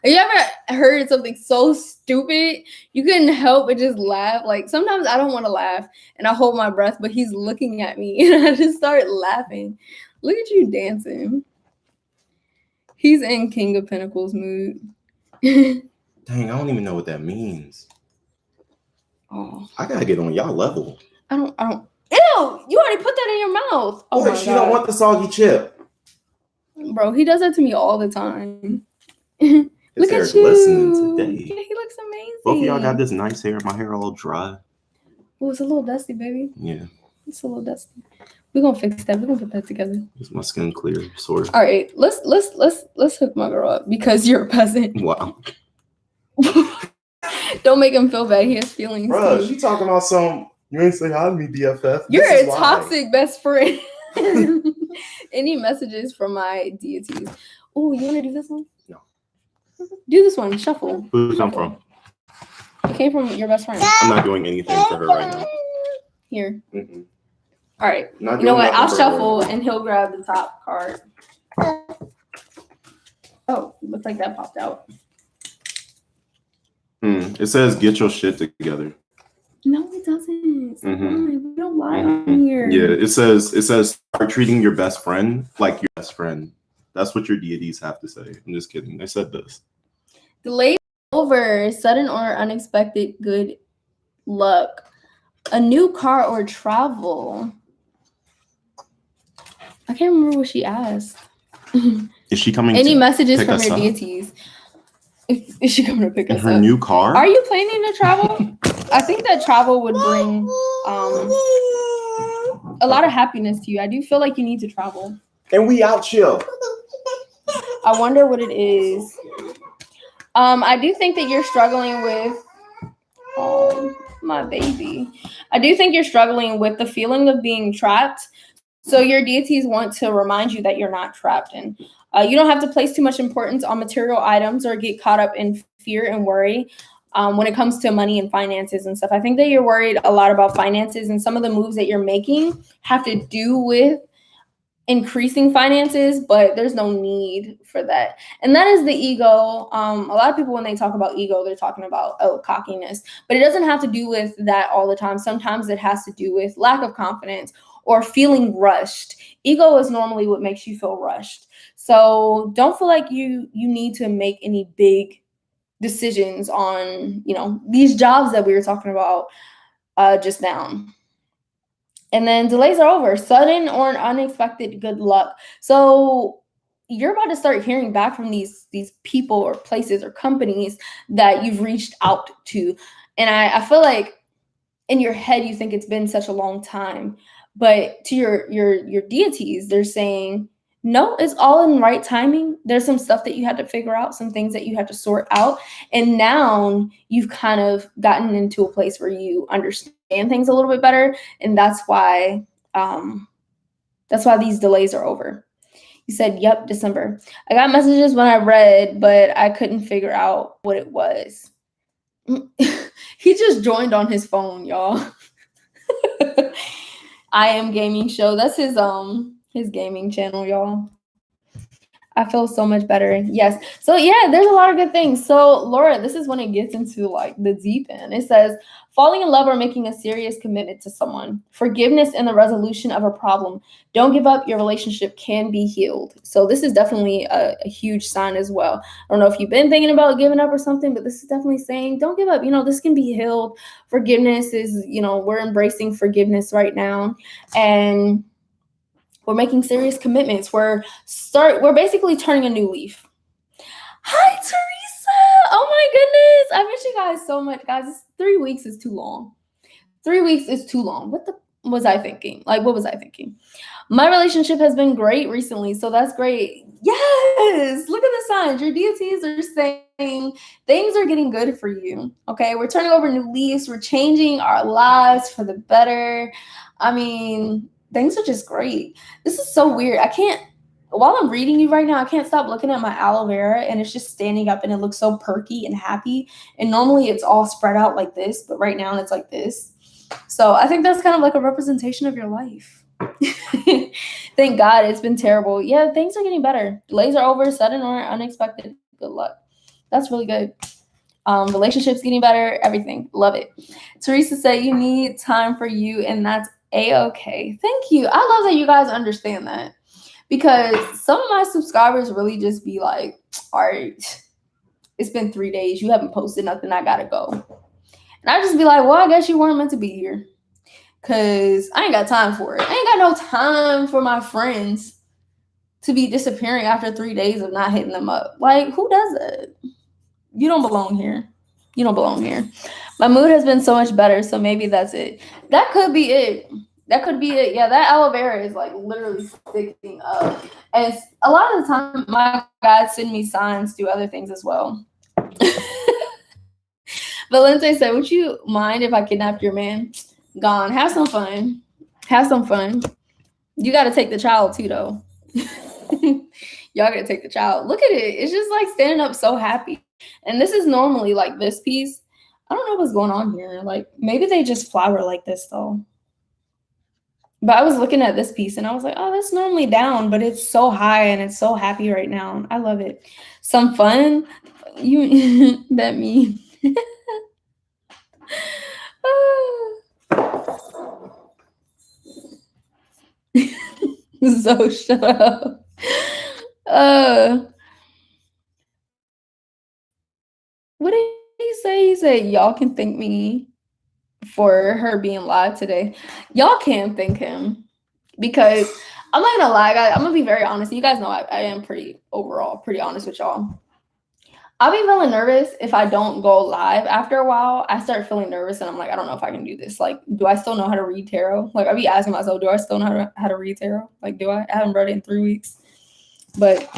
Have you ever heard something so stupid you couldn't help but just laugh? Like, sometimes I don't want to laugh and I hold my breath, but he's looking at me and I just start laughing. Look at you dancing. He's in King of Pentacles mood. Dang, I don't even know what that means. Oh, I gotta get on y'all level. I don't. Ew! You already put that in your mouth. Oh my she God. don't want the soggy chip. Bro, he does that to me all the time. Look at you. Listening today. Yeah, he looks amazing. Both of y'all got this nice hair. My hair all dry. Oh, it's a little dusty, baby. Yeah. It's a little dusty. We're gonna fix that. We're gonna put that together. Is my skin clear? Sort of. All right, let's hook my girl up because you're a peasant. Wow. Don't make him feel bad. He has feelings. Bro, she talking about some. You ain't say hi to me, BFF. You're a toxic best friend. Any messages from my deities? Oh, you want to do this one? No. Do this one. Shuffle. Who's come from? It came from your best friend. I'm not doing anything for her right now. Here. Mm-mm. All right. Not you know what? doing I'll nothing for her shuffle right now. and he'll grab the top card. Oh, looks like that popped out. It says get your shit together. No, it doesn't. Mm-hmm. We don't lie on here. Yeah, it says start treating your best friend like your best friend. That's what your deities have to say. I'm just kidding. They said this. Delayed over, sudden or unexpected good luck, a new car or travel. I can't remember what she asked. Is she coming? Any to messages pick from us your up? deities? Is she coming to pick In us her up? new car? Are you planning to travel? I think that travel would bring a lot of happiness to you. I do feel like you need to travel. And we out chill. I wonder what it is. I do think that you're struggling with my baby. I do think you're struggling with the feeling of being trapped. So your deities want to remind you that you're not trapped, and you don't have to place too much importance on material items or get caught up in fear and worry when it comes to money and finances and stuff. I think that you're worried a lot about finances, and some of the moves that you're making have to do with increasing finances, but there's no need for that. And that is the ego. A lot of people, when they talk about ego, they're talking about cockiness, but it doesn't have to do with that all the time. Sometimes it has to do with lack of confidence or feeling rushed. Ego is normally what makes you feel rushed. So don't feel like you need to make any big decisions on, these jobs that we were talking about. just down. And then delays are over. Sudden or unexpected good luck. So you're about to start hearing back from these people or places or companies that you've reached out to. And I feel like in your head you think it's been such a long time, but to your deities, they're saying, no, it's all in right timing. There's some stuff that you had to figure out, some things that you had to sort out. And now you've kind of gotten into a place where you understand things a little bit better. And that's why these delays are over. You said, yep, December. I got messages when I read, but I couldn't figure out what it was. He just joined on his phone, y'all. I Am Gaming Show. That's his gaming channel, y'all. I feel so much better. Yes. So yeah, there's a lot of good things. So Laura, this is when it gets into like the deep end. It says, falling in love or making a serious commitment to someone. Forgiveness and the resolution of a problem. Don't give up. Your relationship can be healed. So this is definitely a huge sign as well. I don't know if you've been thinking about giving up or something, but this is definitely saying, don't give up. This can be healed. Forgiveness is, we're embracing forgiveness right now. And we're making serious commitments. We're basically turning a new leaf. Hi, Teresa. Oh my goodness. I miss you guys so much. Guys, 3 weeks is too long. 3 weeks is too long. What was I thinking? What was I thinking? My relationship has been great recently, so that's great. Yes. Look at the signs. Your deities are saying things are getting good for you. Okay. We're turning over new leaves. We're changing our lives for the better. I mean, things are just great. This is so weird. While I'm reading you right now, I can't stop looking at my aloe vera, and it's just standing up and it looks so perky and happy. And normally it's all spread out like this, but right now it's like this. So I think that's kind of like a representation of your life. Thank God. It's been terrible. Yeah, things are getting better. Delays are over. Sudden or unexpected good luck. That's really good. Relationships getting better. Everything. Love it. Teresa said you need time for you, and that's A-okay. Thank you. I love that you guys understand that, because some of my subscribers really just be like, all right, it's been 3 days. You haven't posted nothing. I gotta go. And I just be like, well, I guess you weren't meant to be here, because I ain't got time for it. I ain't got no time for my friends to be disappearing after 3 days of not hitting them up. Who does that? You don't belong here. You don't belong here. My mood has been so much better, so maybe that's it. That could be it. That could be it. Yeah, that aloe vera is literally sticking up. And a lot of the time, my guides send me signs through other things as well. Valente said, would you mind if I kidnapped your man? Gone. Have some fun. Have some fun. You got to take the child too, though. Y'all got to take the child. Look at it. It's just standing up so happy. And this is normally this piece. I don't know what's going on here. Maybe they just flower like this, though. But I was looking at this piece and I was like, oh, that's normally down, but it's so high and it's so happy right now. I love it. Some fun. You that me. So shut up. What did he say? He said, y'all can thank me for her being live today. Y'all can thank him, because I'm not gonna lie, guys. I'm gonna be very honest. You guys know I am pretty honest with y'all. I'll be feeling nervous if I don't go live. After a while, I start feeling nervous and I'm like, I don't know if I can do this. Do I still know how to read tarot? I'll be asking myself, do I still know how to read tarot? Do I? I haven't read it in 3 weeks. But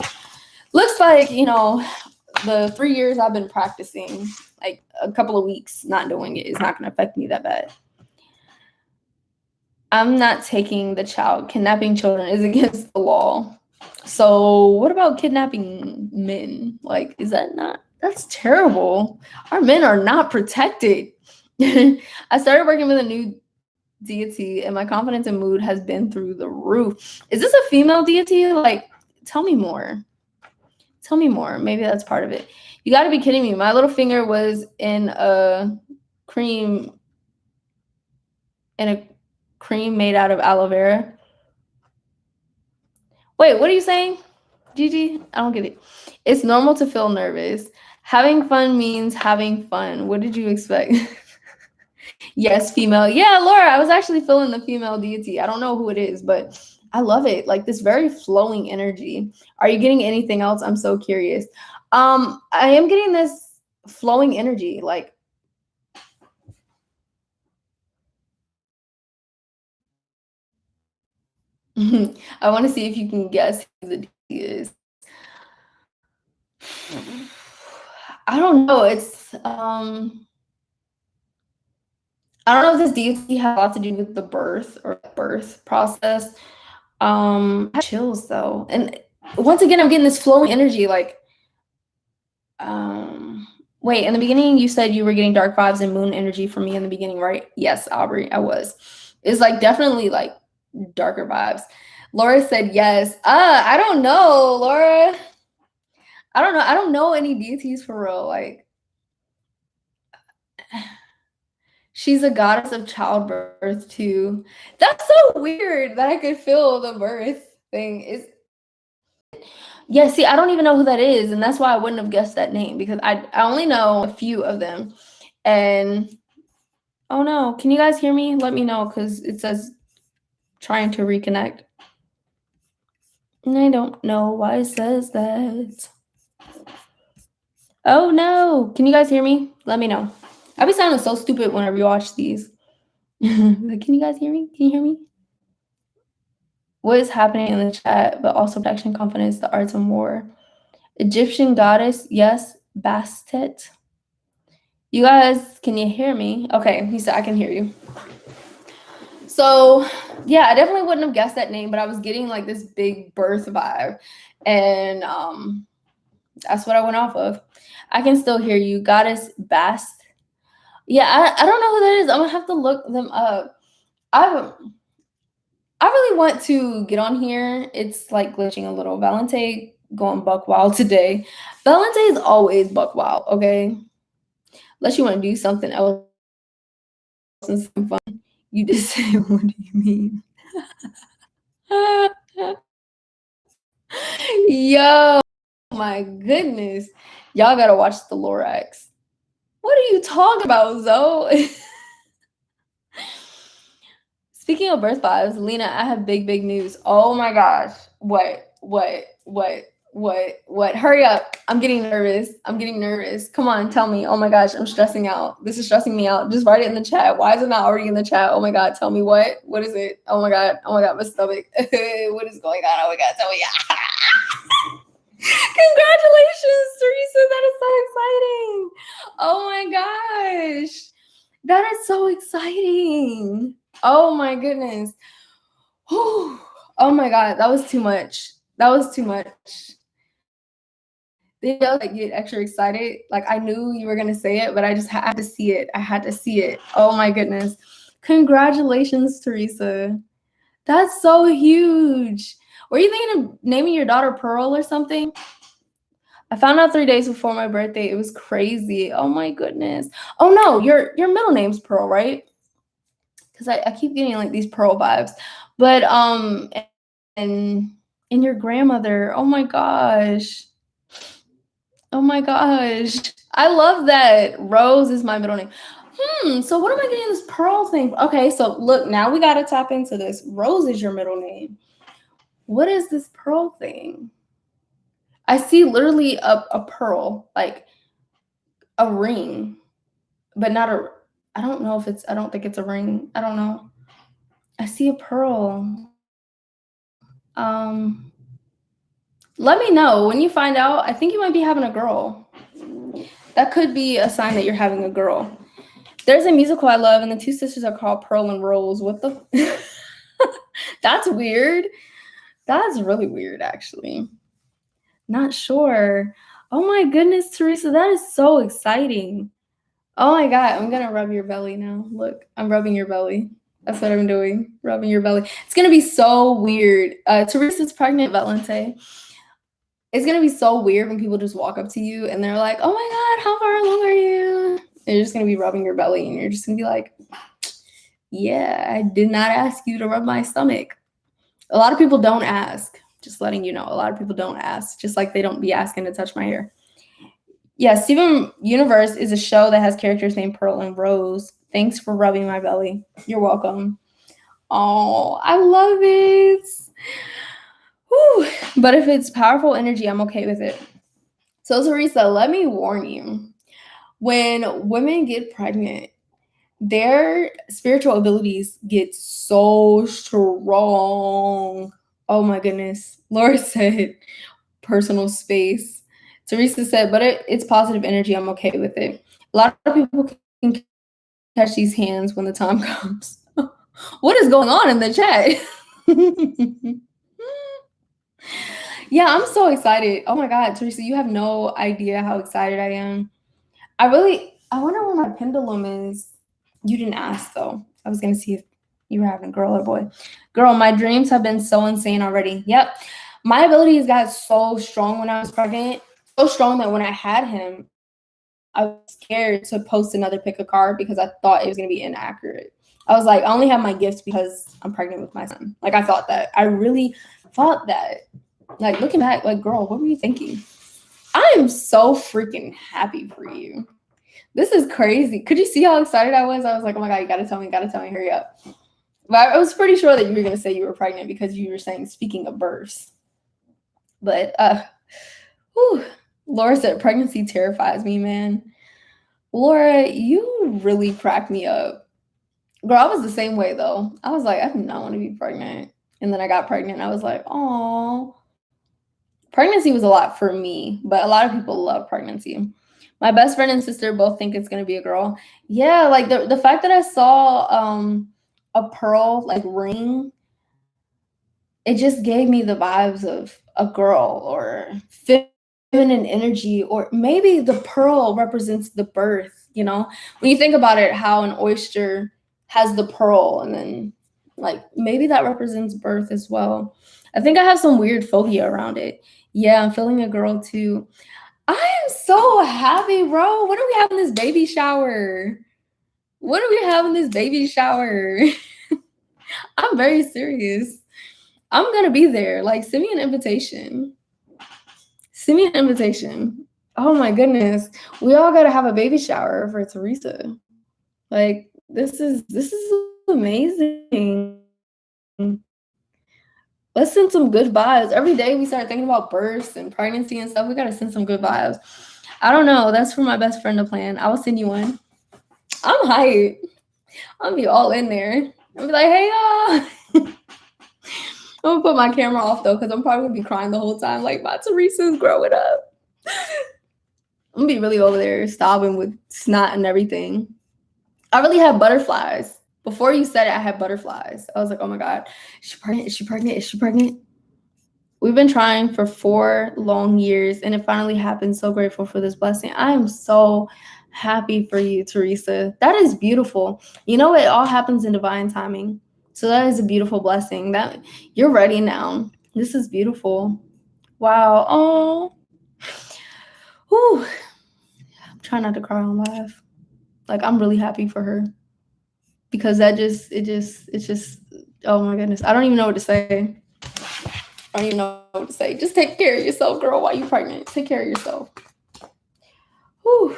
looks like, the 3 years I've been practicing, a couple of weeks not doing it is not going to affect me that bad. I'm not taking the child. Kidnapping children is against the law. So what about kidnapping men? Is that not? That's terrible. Our men are not protected. I started working with a new deity and my confidence and mood has been through the roof. Is this a female deity? Tell me more. Tell me more. Maybe that's part of it. You got to be kidding me. My little finger was in a cream made out of aloe vera. Wait, what are you saying, Gigi? I don't get it. It's normal to feel nervous. Having fun means having fun. What did you expect? Yes, female. Yeah, Laura, I was actually feeling the female deity. I don't know who it is, but I love it. Like this very flowing energy. Are you getting anything else? I'm so curious. I am getting this flowing energy. Like I want to see if you can guess who the deity is. I don't know. It's I don't know if this deity has a lot to do with the birth or birth process. I have chills though. And once again, I'm getting this flowing energy, like wait, in the beginning you said you were getting dark vibes and moon energy from me in the beginning, right? Yes, Aubrey, I was. It's like definitely like darker vibes. Laura said yes. I don't know, Laura. I don't know. I don't know any deities for real. Like she's a goddess of childbirth too. That's so weird that I could feel the birth thing. Is yeah, see, I don't even know who that is, and that's why I wouldn't have guessed that name because I only know a few of them. And oh no, can you guys hear me? Let me know because it says trying to reconnect. And I don't know why it says that. Oh no, can you guys hear me? Let me know. I be sounding so stupid whenever you watch these. Like, can you guys hear me? Can you hear me? What is happening in the chat, but also protection, confidence, the arts and war. Egyptian goddess, yes, Bastet. You guys, can you hear me? Okay, he said I can hear you. So yeah, I definitely wouldn't have guessed that name, but I was getting like this big birth vibe. And that's what I went off of. I can still hear you. Goddess Bast. Yeah, I don't know who that is. I'm gonna have to look them up. I really want to get on here. It's like glitching a little. Valente going buck wild today. Valente is always buck wild, okay? Unless you want to do something else and some fun. You just say, what do you mean? Yo, my goodness. Y'all gotta watch the Lorax. What are you talking about, Zoe? Speaking of birth vibes, Lina, I have big news. Oh my gosh. What? Hurry up. I'm getting nervous. Come on, tell me. Oh my gosh, I'm stressing out. This is stressing me out. Just write it in the chat. Why is it not already in the chat? Oh my God, tell me what? What is it? Oh my God, my stomach. What is going on? Oh my God, tell me. Congratulations, Teresa. That is so exciting. Oh my gosh. That is so exciting. Oh my goodness. Whew. Oh my God, that was too much. They like get extra excited. Like I knew you were gonna say it, but I just had to see it. I had to see it. Oh my goodness. Congratulations, Teresa. That's so huge. Were you thinking of naming your daughter Pearl or something? I found out 3 days before my birthday. It was crazy. Oh my goodness. Oh no, your middle name's Pearl, right? Because I keep getting like these Pearl vibes. But and your grandmother. Oh my gosh. Oh my gosh. I love that. Rose is my middle name. So what am I getting this Pearl thing? Okay, so look, now we gotta tap into this. Rose is your middle name. What is this Pearl thing? I see literally a pearl, like a ring, but not a, I don't know if it's, I don't think it's a ring. I don't know. I see a pearl. Let me know when you find out. I think you might be having a girl. That could be a sign that you're having a girl. There's a musical I love, and the two sisters are called Pearl and Rose. What the? That's weird. That's really weird, actually. Not sure. Oh my goodness, Teresa, that is so exciting. Oh my God, I'm gonna rub your belly now. Look, I'm rubbing your belly. That's what I'm doing, rubbing your belly. It's gonna be so weird. Teresa's pregnant, Valente. It's gonna be so weird when people just walk up to you and they're like, oh my God, how far along are you? And you're just gonna be rubbing your belly and you're just gonna be like, yeah, I did not ask you to rub my stomach. A lot of people don't ask. Just letting you know, a lot of people don't ask, just like they don't be asking to touch my hair. Yeah, Steven Universe is a show that has characters named Pearl and Rose. Thanks for rubbing my belly. You're welcome. Oh, I love it. Whew. But if it's powerful energy, I'm okay with it. So Teresa, let me warn you. When women get pregnant, their spiritual abilities get so strong. Oh my goodness. Laura said personal space. Teresa said, but it's positive energy. I'm okay with it. A lot of people can catch these hands when the time comes. What is going on in the chat? Yeah, I'm so excited. Oh my God, Teresa, you have no idea how excited I am. I wonder where my pendulum is. You didn't ask though. I was gonna see if you were having a girl or boy. Girl, my dreams have been so insane already. Yep. My abilities got so strong when I was pregnant. So strong that when I had him, I was scared to post another pick a card because I thought it was gonna be inaccurate. I was like, I only have my gifts because I'm pregnant with my son. Like I thought that. I really thought that. Like looking back, like, girl, what were you thinking? I am so freaking happy for you. This is crazy. Could you see how excited I was? I was like, oh my God, you gotta tell me, hurry up. But I was pretty sure that you were gonna say you were pregnant because you were saying speaking of births. But Laura said pregnancy terrifies me, man. Laura, you really cracked me up. Girl, I was the same way though. I was like, I do not want to be pregnant. And then I got pregnant. I was like, oh. Pregnancy was a lot for me, but a lot of people love pregnancy. My best friend and sister both think it's gonna be a girl. Yeah, like the fact that I saw a pearl like ring, it just gave me the vibes of a girl or feminine energy, or maybe the pearl represents the birth, you know? When you think about it, how an oyster has the pearl, and then like maybe that represents birth as well. I think I have some weird phobia around it. Yeah, I'm feeling a girl too. I am so happy, bro. When are we having this baby shower? When are we having this baby shower? I'm very serious. I'm gonna be there. Like, send me an invitation. Send me an invitation. Oh my goodness. We all gotta have a baby shower for Teresa. Like, this is amazing. Let's send some good vibes. Every day we start thinking about births and pregnancy and stuff. We gotta send some good vibes. I don't know. That's for my best friend to plan. I will send you one. I'm hyped. I'll be all in there. I'll be like, hey y'all. I'm gonna put my camera off though, because I'm probably gonna be crying the whole time. Like, my Teresa's growing up. I'm gonna be really over there sobbing with snot and everything. I really have butterflies. Before you said it, I had butterflies. I was like, oh my God, is she pregnant? Is she pregnant? Is she pregnant? We've been trying for 4 long years and it finally happened. So grateful for this blessing. I am so happy for you, Teresa. That is beautiful. You know, it all happens in divine timing. So that is a beautiful blessing. That you're ready now. This is beautiful. Wow. Oh. Whew. I'm trying not to cry on live. Like, I'm really happy for her. Because it's just, oh my goodness. I don't even know what to say. I don't even know what to say. Just take care of yourself, girl, while you're pregnant. Take care of yourself. Whew.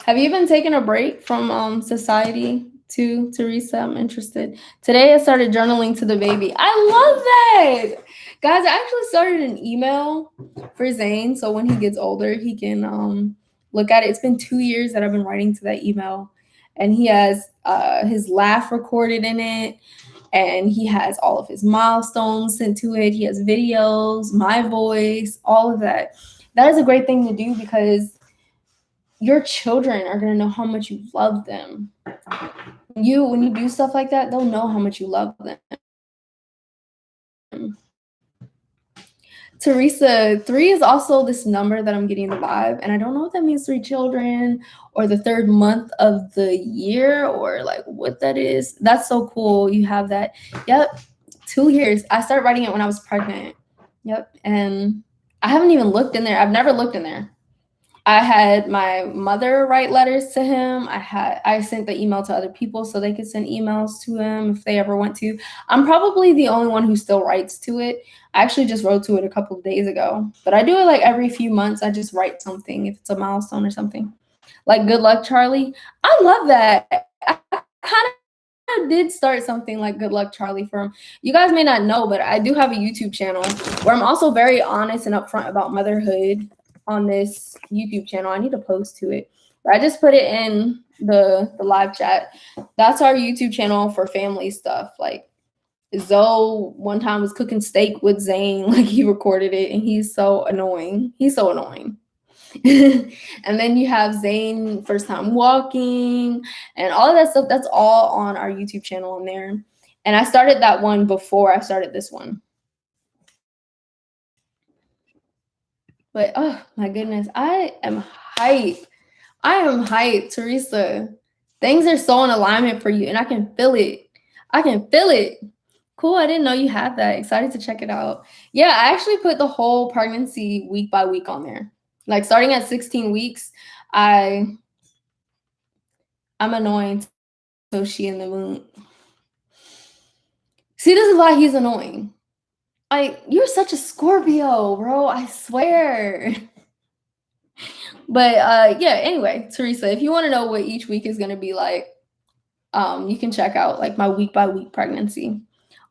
Have you been taking a break from society too, Teresa? I'm interested. Today I started journaling to the baby. I love that. Guys, I actually started an email for Zane, so when he gets older, he can look at it. It's been 2 years that I've been writing to that email. And he has his laugh recorded in it. And he has all of his milestones sent to it. He has videos, my voice, all of that. That is a great thing to do because your children are going to know how much you love them. When you do stuff like that, they'll know how much you love them. Teresa, 3 is also this number that I'm getting the vibe, and I don't know what that means, 3 children, or the 3rd month of the year, or like what that is. That's so cool. You have that. Yep, 2 years. I started writing it when I was pregnant. Yep, and I haven't even looked in there. I've never looked in there. I had my mother write letters to him. I sent the email to other people so they could send emails to him if they ever want to. I'm probably the only one who still writes to it. I actually just wrote to it a couple of days ago, but I do it like every few months. I just write something if it's a milestone or something. Like Good Luck Charlie. I love that. I kind of did start something like Good Luck Charlie from, you guys may not know, but I do have a YouTube channel where I'm also very honest and upfront about motherhood on this YouTube channel. I need to post to it, but I just put it in the live chat. That's our YouTube channel for family stuff. Like Zoe one time was cooking steak with Zane, like he recorded it, and he's so annoying. He's so annoying. And then you have Zane first time walking and all of that stuff. That's all on our YouTube channel on there. And I started that one before I started this one. But oh my goodness, I am hyped. I am hyped, Teresa. Things are so in alignment for you, and I can feel it. I can feel it. Cool. I didn't know you had that. Excited to check it out. Yeah, I actually put the whole pregnancy week by week on there. Like starting at 16 weeks, I'm annoying. So she in the moon. See, this is why he's annoying. You're such a Scorpio, bro. I swear. But yeah, anyway, Teresa, if you want to know what each week is going to be like, you can check out like my week by week pregnancy.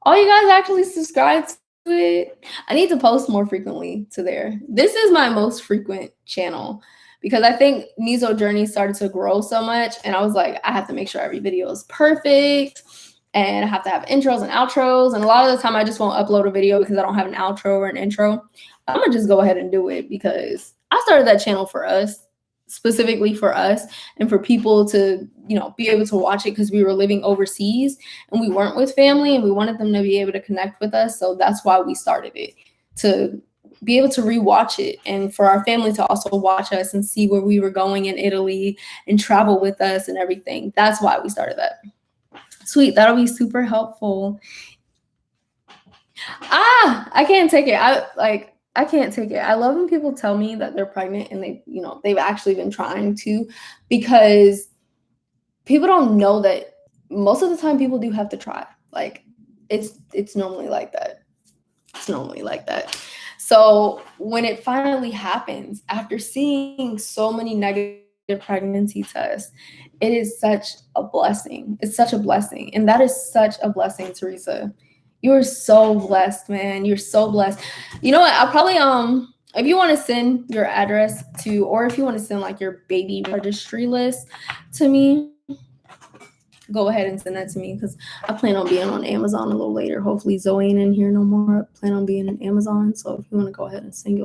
All you guys actually subscribe to it. I need to post more frequently to there. This is my most frequent channel because I think Nizo Journey started to grow so much, and I was like, I have to make sure every video is perfect, and I have to have intros and outros, and a lot of the time I just won't upload a video because I don't have an outro or an intro. I'm gonna just go ahead and do it because I started that channel for us, specifically for us, and for people to, be able to watch it because we were living overseas and we weren't with family, and we wanted them to be able to connect with us. So that's why we started it, to be able to rewatch it and for our family to also watch us and see where we were going in Italy and travel with us and everything. That's why we started that. Sweet. That'll be super helpful. I can't take it. I can't take it. I love when people tell me that they're pregnant and they've actually been trying to, because people don't know that most of the time people do have to try. Like it's normally like that. It's normally like that. So when it finally happens, after seeing so many negative pregnancy tests, it is such a blessing. It's such a blessing. And that is such a blessing, Teresa. You're so blessed, man. You're so blessed. You know what? I'll probably, if you want to send your address to, or if you want to send like your baby registry list to me, go ahead and send that to me because I plan on being on Amazon a little later. Hopefully Zoe ain't in here no more. I plan on being on Amazon. So if you want to go ahead and send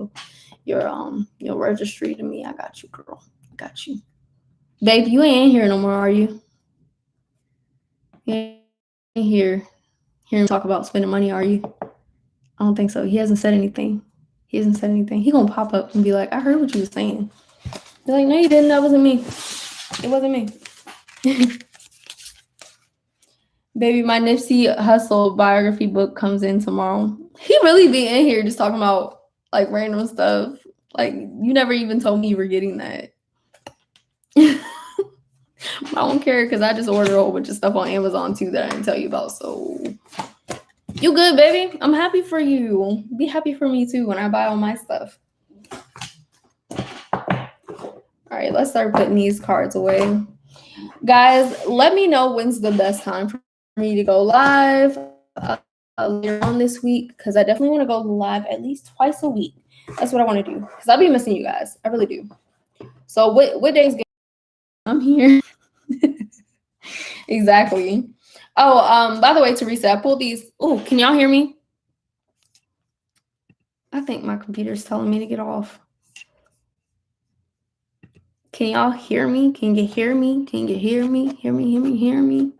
your registry to me, I got you, girl. I got you. Babe, you ain't in here no more, are you? You ain't here. Hear him talk about spending money, are you? I don't think so. He hasn't said anything. He gonna pop up and be like, I heard what you were saying. You're like, no, you didn't. That wasn't me. It wasn't me. Baby, my Nipsey Hussle biography book comes in tomorrow. He really be in here just talking about like random stuff. Like you never even told me you were getting that. I don't care because I just ordered a whole bunch of stuff on Amazon too that I didn't tell you about. So you good, baby? I'm happy for you. Be happy for me too when I buy all my stuff. All right, let's start putting these cards away. Guys, let me know when's the best time for me to go live later on this week, because I definitely want to go live at least twice a week. That's what I want to do because I'll be missing you guys. I really do. So what days? I'm here. Exactly. Oh, by the way, Teresa, I pulled these. Oh, can y'all hear me? I think my computer's telling me to get off. Can y'all hear me? Can you hear me? Can you hear me? Hear me?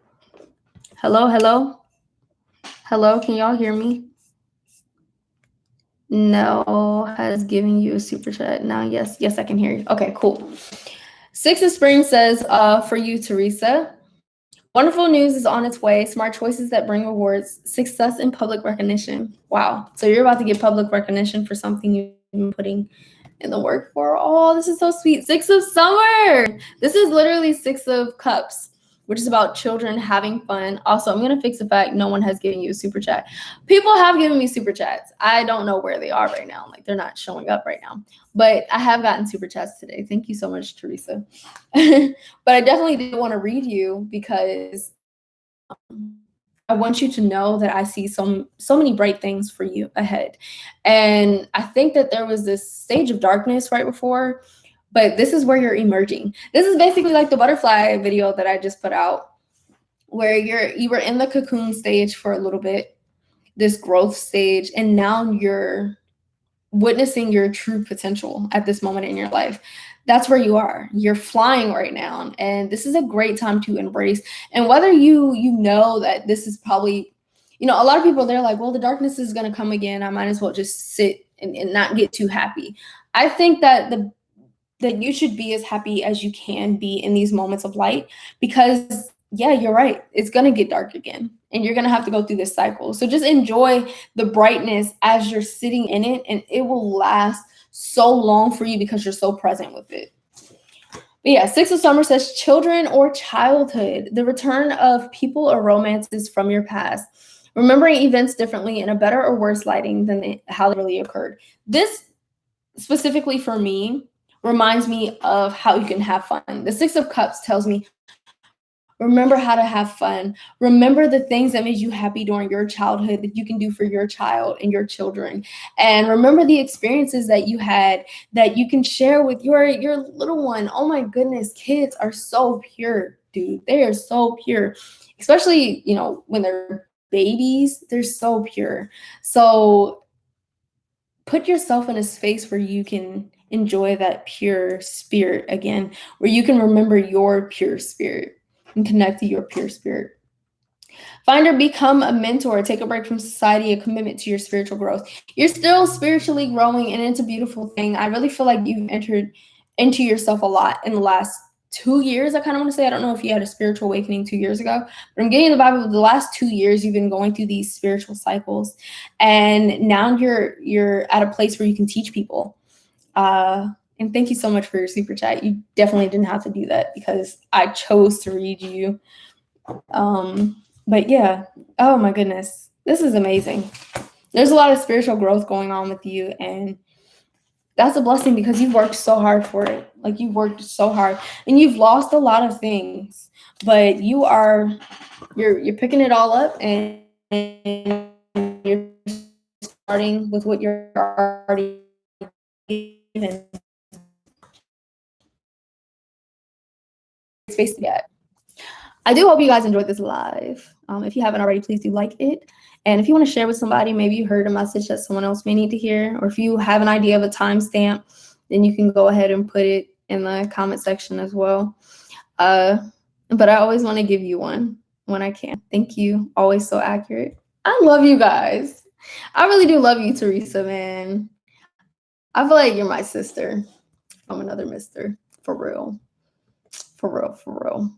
Hello? Hello, can y'all hear me? No, has given you a super chat. Now, yes, I can hear you. Okay, cool. Six of Spring says, for you, Teresa, wonderful news is on its way. Smart choices that bring rewards, success and public recognition. Wow. So you're about to get public recognition for something you've been putting in the work for. Oh, this is so sweet. Six of Summer. This is literally Six of Cups. which is about children having fun. Also, I'm going to fix the fact no one has given you a super chat. People have given me super chats. I don't know where they are right now. Like, they're not showing up right now. But I have gotten super chats today. Thank you so much, Teresa. But I definitely did want to read you because I want you to know that I see so many bright things for you ahead. And I think that there was this stage of darkness right before, but this is where you're emerging. This is basically like the butterfly video that I just put out, where you were in the cocoon stage for a little bit, this growth stage, and now you're witnessing your true potential at this moment in your life. That's where you are. You're flying right now, and this is a great time to embrace. And whether you know that this is probably, a lot of people, they're like, well, the darkness is going to come again. I might as well just sit and not get too happy. I think that that you should be as happy as you can be in these moments of light, because yeah, you're right. It's going to get dark again, and you're going to have to go through this cycle. So just enjoy the brightness as you're sitting in it, and it will last so long for you because you're so present with it. But yeah, Six of Summer says children or childhood, the return of people or romances from your past, remembering events differently in a better or worse lighting than how they really occurred. This specifically for me reminds me of how you can have fun. The Six of Cups tells me, remember how to have fun. Remember the things that made you happy during your childhood that you can do for your child and your children. And remember the experiences that you had that you can share with your little one. Oh my goodness, kids are so pure, dude. They are so pure. Especially, when they're babies, they're so pure. So put yourself in a space where you can enjoy that pure spirit again, where you can remember your pure spirit and connect to your pure spirit. Find or become a mentor. Take a break from society, a commitment to your spiritual growth. You're still spiritually growing, and it's a beautiful thing. I really feel like you've entered into yourself a lot in the last 2 years. I kind of want to say, I don't know if you had a spiritual awakening 2 years ago, but I'm getting the vibe of the last 2 years you've been going through these spiritual cycles, and now you're at a place where you can teach people. And thank you so much for your super chat. You definitely didn't have to do that because I chose to read you. But yeah, oh my goodness, this is amazing. There's a lot of spiritual growth going on with you, and that's a blessing because you've worked so hard for it. Like, you've worked so hard, and you've lost a lot of things, but you're picking it all up, and you're starting with what you're already given. Space to get. I do hope you guys enjoyed this live. If you haven't already, please do like it. And if you want to share with somebody, maybe you heard a message that someone else may need to hear, or if you have an idea of a timestamp, then you can go ahead and put it in the comment section as well. But I always want to give you one when I can. Thank you. Always so accurate. I love you guys. I really do love you, Teresa, man. I feel like you're my sister from another mister. For real. For real, for real.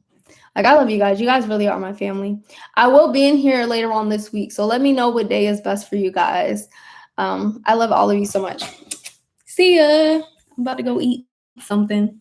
Like, I love you guys. You guys really are my family. I will be in here later on this week, so let me know what day is best for you guys. I love all of you so much. See ya. I'm about to go eat something.